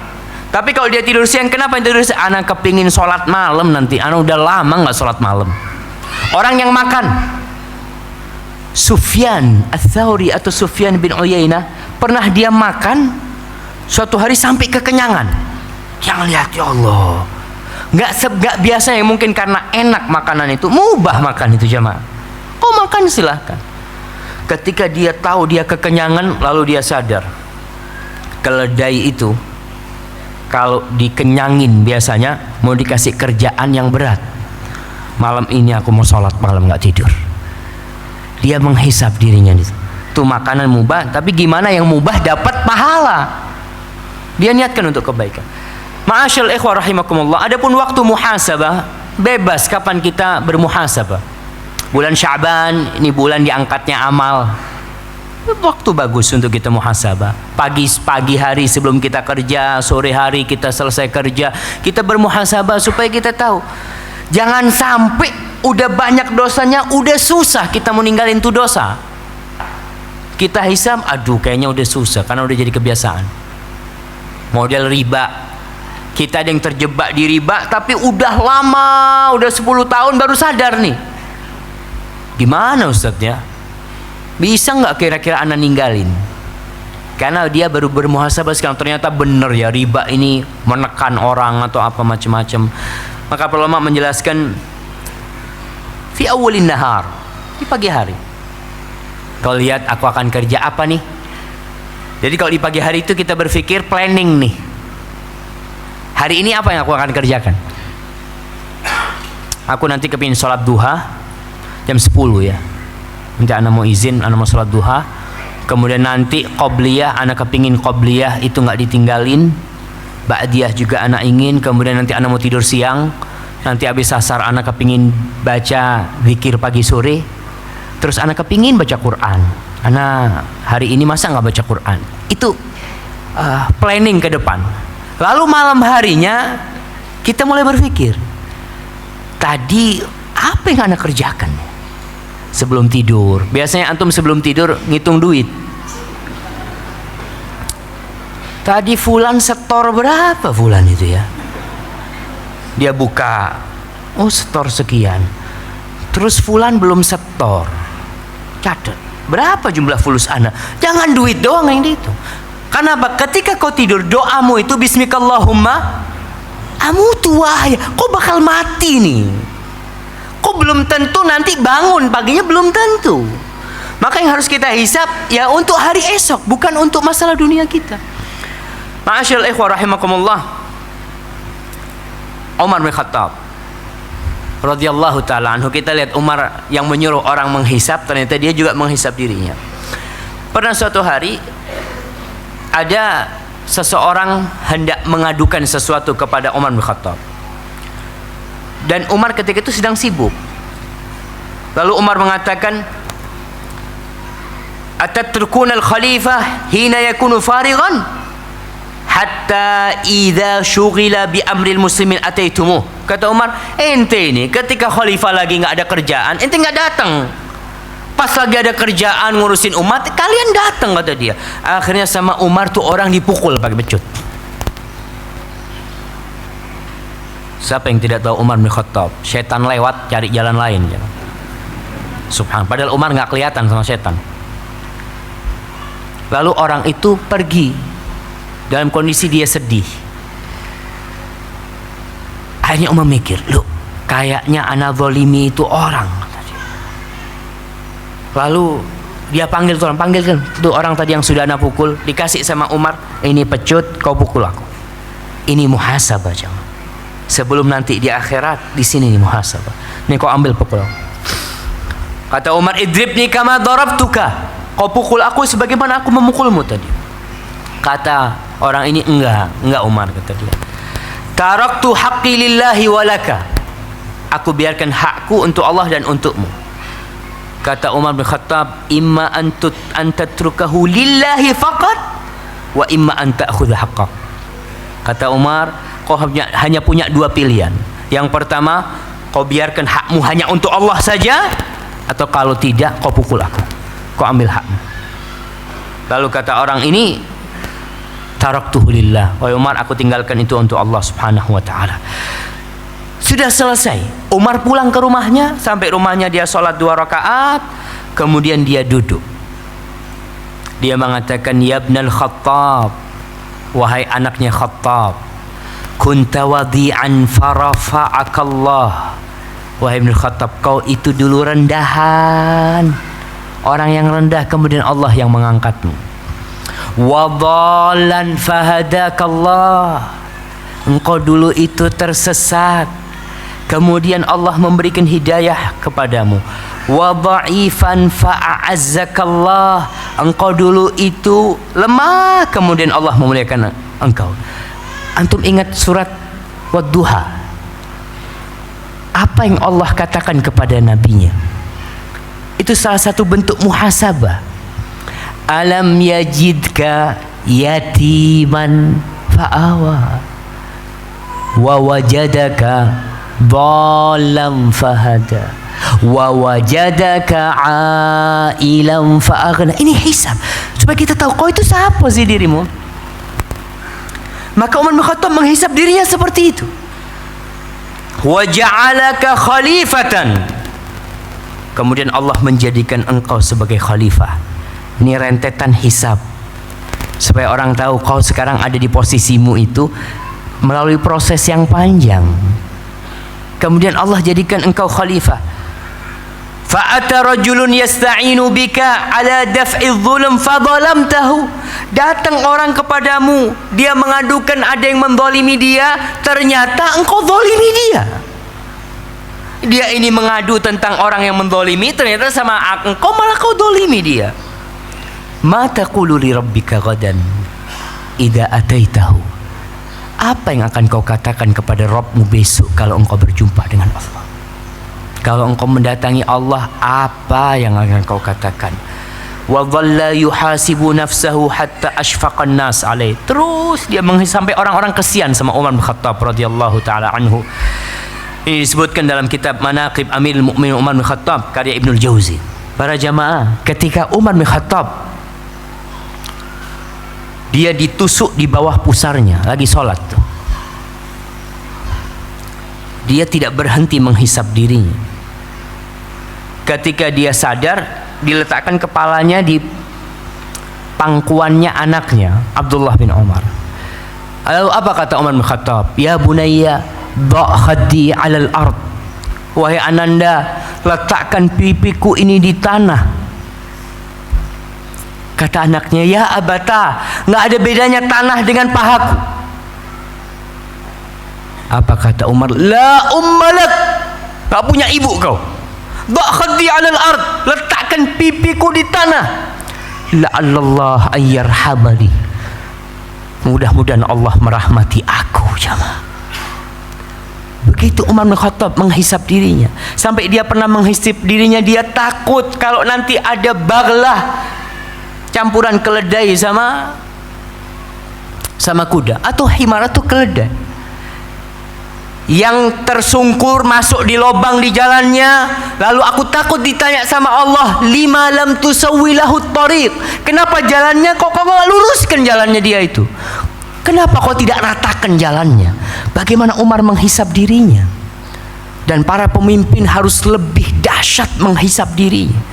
Speaker 1: Tapi kalau dia tidur siang, kenapa tidur siang? Anak kepingin sholat malam nanti. Anak udah lama nggak sholat malam. Orang yang makan, Sufyan Ats-Tsauri atau Sufyan bin Uyainah, pernah dia makan suatu hari sampai kekenyangan. Yang lihat, ya Allah, nggak biasa yang mungkin karena enak makanan itu, mubah makan itu jamaah. Oh makan silahkan. Ketika dia tahu dia kekenyangan, lalu dia sadar keledai itu kalau dikenyangin biasanya mau dikasih kerjaan yang berat. Malam ini aku mau sholat malam nggak tidur. Dia menghisap dirinya itu makanan mubah, tapi gimana yang mubah dapat pahala. Dia niatkan untuk kebaikan. Ma'asyal ikhwah rahimakumullah. Adapun waktu muhasabah, bebas kapan kita bermuhasabah. Bulan Sya'ban ini bulan diangkatnya amal. Waktu bagus untuk kita muhasabah. Pagi hari sebelum kita kerja, sore hari kita selesai kerja, kita bermuhasabah supaya kita tahu. Jangan sampai udah banyak dosanya, udah susah kita mau ninggalin tuh dosa. Kita hisab, aduh kayaknya udah susah karena udah jadi kebiasaan. Model riba, Kita ada yang terjebak di riba, tapi udah lama, udah 10 tahun baru sadar nih. Gimana Ustadznya? Bisa nggak kira-kira ana ninggalin? Karena dia baru bermuhasabah sekarang, ternyata bener ya riba ini menekan orang atau apa macam-macam. Maka para ulama menjelaskan fi awalin nahar, di pagi hari. Kau lihat aku akan kerja apa nih? Jadi kalau di pagi hari itu kita berpikir planning nih. Hari ini apa yang aku akan kerjakan? Aku nanti kepingin sholat duha jam 10 ya. Nanti anak mau izin, anak mau sholat duha. Kemudian nanti qobliyah, anak kepingin qobliyah itu nggak ditinggalin. Ba'diyah juga anak ingin. Kemudian nanti anak mau tidur siang. Nanti habis asar anak kepingin baca zikir pagi sore. Terus anak kepingin baca Quran. Anak hari ini masa nggak baca Quran? Itu planning ke depan. Lalu malam harinya kita mulai berpikir, tadi apa yang anak kerjakan sebelum tidur? Biasanya antum sebelum tidur ngitung duit. Tadi fulan setor berapa fulan itu ya? Dia buka, oh setor sekian. Terus fulan belum setor, catat berapa jumlah fulus anak. Jangan duit doang yang dihitung. Kenapa? Ketika kau tidur, doamu itu bismikallahumma amutu wahya. Kau bakal mati nih. Kau belum tentu nanti bangun paginya, belum tentu. Maka yang harus kita hisap ya untuk hari esok, bukan untuk masalah dunia kita. Ma'asyiral ikhwah rahimakumullah. Umar bin Khattab radhiyallahu taala anhu, kita lihat Umar yang menyuruh orang menghisap, ternyata dia juga menghisap dirinya. Pernah suatu hari ada seseorang hendak mengadukan sesuatu kepada Umar bin Khattab. Dan Umar ketika itu sedang sibuk. Lalu Umar mengatakan, "Atatrukuna al-khalifah hina yakunu farighan hatta idza syughila bi amril muslimin ataitumuh." Kata Umar, ente ini ketika khalifah lagi enggak ada kerjaan, ente enggak datang. Pas lagi ada kerjaan ngurusin umat, kalian datang, kata dia. Akhirnya sama Umar tuh orang dipukul pakai becut. Siapa yang tidak tahu Umar bin Khattab? Setan lewat cari jalan lain. Subhan. Padahal Umar nggak kelihatan sama setan. Lalu orang itu pergi dalam kondisi dia sedih. Akhirnya Umar mikir, loh, kayaknya ana zalimi itu orang. Lalu dia panggil tuh orang tadi yang sudah anak pukul, dikasih sama Umar, ini pecut, kau pukul aku. Ini muhasabah jangan. Sebelum nanti di akhirat, di sini nih muhasabah. Nih kau ambil pukul aku. Kata Umar, idribni kama darabtuka. Kau pukul aku sebagaimana aku memukulmu tadi. Kata orang ini, enggak Umar, kata dia. Taraktu haqqi lillahi walaka. Aku biarkan hakku untuk Allah dan untukmu. Kata Umar bin Khattab, imma antatrukahu lillahi faqat wa imma an ta'khudha haqqak. Kata Umar, kau hanya punya dua pilihan. Yang pertama, kau biarkan hakmu hanya untuk Allah saja, atau kalau tidak kau pukul aku, kau ambil hakmu. Lalu kata orang ini, taraktuhu lillah. Wahai Umar, aku tinggalkan itu untuk Allah Subhanahu wa taala. Sudah selesai. Umar pulang ke rumahnya. Sampai rumahnya dia sholat 2 rakaat. Kemudian dia duduk. Dia mengatakan, ya ibnal Khattab, wahai anaknya Khattab, kunta wadi'an farafa'akallah. Wahai ibnul Khattab, kau itu dulu rendahan, orang yang rendah, kemudian Allah yang mengangkatmu. Wadhalan fahadakallah, engkau dulu itu tersesat, kemudian Allah memberikan hidayah kepadamu. Wa dha'ifan fa'azzakallah, engkau dulu itu lemah, kemudian Allah memuliakan engkau. Antum ingat surat Wadduha? Apa yang Allah katakan kepada nabinya? Itu salah satu bentuk muhasabah. Alam yajidka yatiman fa'awa wa wajadaka dhalam fahada wa wajadaka ailam fa'aghna. Ini hisab supaya kita tahu kau itu siapa sih dirimu. Maka Umar bin Khattab menghisap dirinya seperti itu. Wa ja'alaka khalifatan. Kemudian Allah menjadikan engkau sebagai khalifah. Ini rentetan hisab, supaya orang tahu kau sekarang ada di posisimu itu melalui proses yang panjang. Kemudian Allah jadikan engkau khalifah. Fa'ata rajulun yasta'inu bika ala daf'i dhulm fadhalamtahu. Datang orang kepadamu, dia mengadukan ada yang menzalimi dia, ternyata engkau zalimi dia. Dia ini mengadu tentang orang yang menzalimi, ternyata sama engkau malah kau zalimi dia. Ma taqulu li rabbika ghadan idza ataitahu. Apa yang akan kau katakan kepada Rabbmu besok kalau engkau berjumpa dengan Allah? Kalau engkau mendatangi Allah, apa yang akan kau katakan? Wa dhalla yuhasibu nafsahu hatta ashfaqan nas alaih. Terus dia sampai orang-orang kesian sama Umar bin Khattab radhiyallahu taala anhu. Ini disebutkan dalam kitab Manaqib Amirul Mukminin Umar bin Khattab karya Ibnul Jauzi. Para jamaah, ketika Umar bin Khattab dia ditusuk di bawah pusarnya lagi sholat tuh, dia tidak berhenti menghisap dirinya. Ketika dia sadar, diletakkan kepalanya di pangkuannya anaknya Abdullah bin Umar. Lalu apa kata Umar bin Khattab? Ya bunayya da' khaddi 'alal ard. Wahai ananda, letakkan pipiku ini di tanah. Kata anaknya, ya abata, nggak ada bedanya tanah dengan pahaku. Apa kata Umar? La ummalak, tak punya ibu kau. Da' khaddi 'alal ard, letakkan pipiku di tanah. La'allallah ayyarhamani. Mudah-mudahan Allah merahmati aku, jamaah. Begitu Umar bin Khattab menghisap dirinya, sampai dia pernah menghisap dirinya, dia takut kalau nanti ada baglah campuran keledai sama kuda atau himar atau keledai yang tersungkur masuk di lubang di jalannya, lalu aku takut ditanya sama Allah, lima lam tusawwilahu tariq, kenapa jalannya kok luruskan jalannya dia itu, kenapa kau tidak ratakan jalannya? Bagaimana Umar menghisap dirinya? Dan para pemimpin harus lebih dahsyat menghisap dirinya.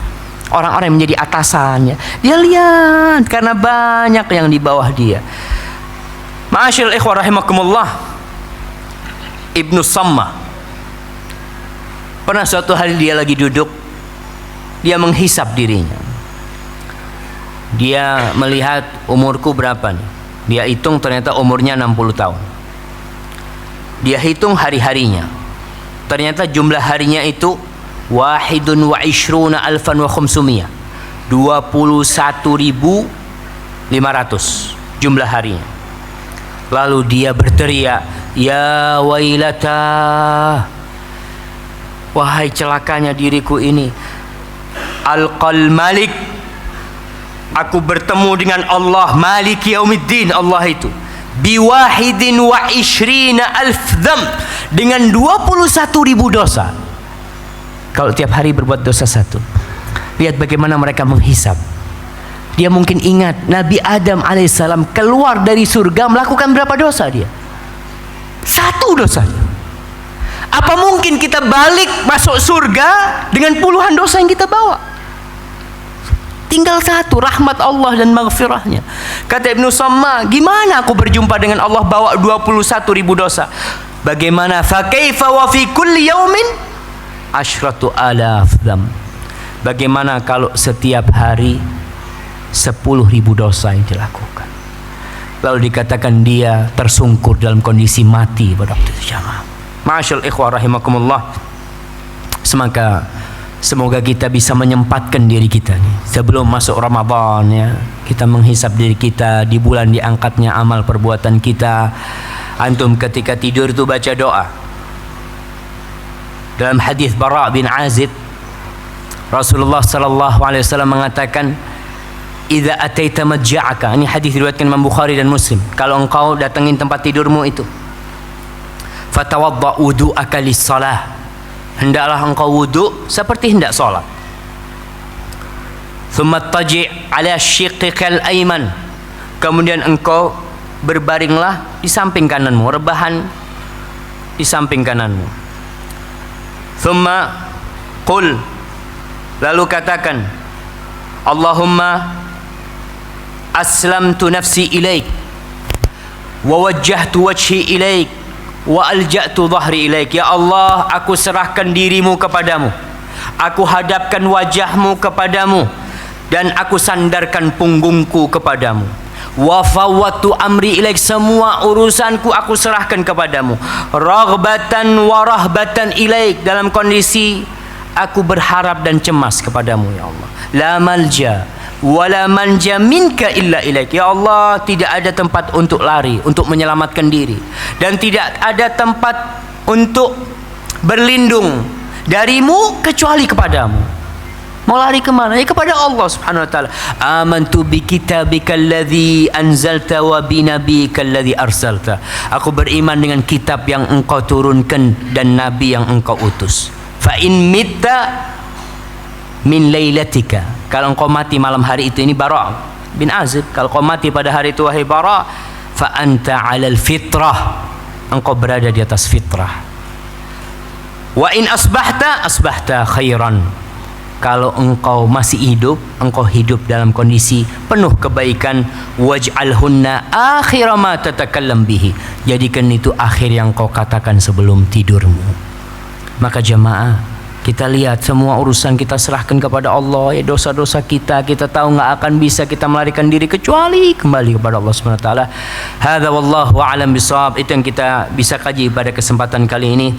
Speaker 1: Orang-orang yang menjadi atasannya, dia lihat karena banyak yang di bawah dia. Ma'asyiral ikhwah rahimakumullah, Ibnu Sammah pernah suatu hari dia lagi duduk, dia menghisap dirinya. Dia melihat umurku berapa nih, dia hitung ternyata umurnya 60 tahun. Dia hitung hari-harinya, ternyata jumlah harinya itu wahidun wa ishruna alfan wa khumsumiyah, 21.500 jumlah harinya. Lalu dia berteriak, ya wailata, wahai celakanya diriku ini. Alqal malik, aku bertemu dengan Allah, Malik Yaumiddin, Allah itu biwahidin wa ishrina alf dzam, dengan 21.000 dosa. Kalau tiap hari berbuat dosa satu, lihat bagaimana mereka menghisap. Dia mungkin ingat Nabi Adam alaihissalam keluar dari surga melakukan berapa dosa dia? Satu dosa. Apa mungkin kita balik masuk surga dengan puluhan dosa yang kita bawa? Tinggal satu, rahmat Allah dan maghfirahnya. Kata Ibnu Sammah, gimana aku berjumpa dengan Allah bawa 21.000 dosa? Bagaimana? Fa kaifa wa fi kulli yaumin asyratu alaf dzam. Bagaimana kalau setiap hari 10.000 dosa yang dilakukan? Lalu dikatakan dia tersungkur dalam kondisi mati pada waktu itu, jamaah. Ma'asyal ikhwah rahimakumullah. Semoga kita bisa menyempatkan diri kita nih sebelum masuk Ramadan, ya, kita menghisap diri kita di bulan diangkatnya amal perbuatan kita. Antum ketika tidur itu baca doa. Dalam hadis Bara bin Azib, Rasulullah sallallahu alaihi wasallam mengatakan, "Idza ataita madja'aka." Ini hadis diriwayatkan Imam Bukhari dan Muslim. Kalau engkau datengin tempat tidurmu itu, fatawadda wudu'aka lis-shalah, hendaklah engkau wudu seperti hendak salat. Thumma taji' ala syiqqikal ayman, kemudian engkau berbaringlah di samping kananmu, rebahan di samping kananmu. Thumma qul, lalu katakan, Allahumma aslamtu nafsi ilaik wa wajjahtu wajhi ilaik wa alja'tu dhahri ilaik. Ya Allah, aku serahkan dirimu kepadamu, aku hadapkan wajahmu kepadamu, dan aku sandarkan punggungku kepadamu. Wa fawwatu amri ilaik, semua urusanku aku serahkan kepadamu. Raghbatan wa rahbatan ilaik, dalam kondisi aku berharap dan cemas kepadamu ya Allah. La malja wala manja minka illa ilaik. Ya Allah, tidak ada tempat untuk lari, untuk menyelamatkan diri, dan tidak ada tempat untuk berlindung darimu kecuali kepadamu. Mau lari kemana? Ya kepada Allah subhanahu wa ta'ala. Amantu bi kitabika alladhi anzalta wa bi nabiyyika alladhi arsalta. Aku beriman dengan kitab yang engkau turunkan dan nabi yang engkau utus. Fa in mitta min lailatika, kalau engkau mati malam hari itu, ini Bara' bin Azib, kalau engkau mati pada hari itu wahai Bara', fa anta 'alal fitrah, engkau berada di atas fitrah. Wa in asbahta khairan, kalau engkau masih hidup, engkau hidup dalam kondisi penuh kebaikan. Waj'alhunna akhira ma tatakallam bihi, jadikan itu akhir yang kau katakan sebelum tidurmu. Maka jamaah, kita lihat semua urusan kita serahkan kepada Allah. Ya, dosa-dosa kita tahu nggak akan bisa kita melarikan diri kecuali kembali kepada Allah Subhanahu wa taala. Hadza wallahu a'lam bishawab. Itu yang kita bisa kaji pada kesempatan kali ini.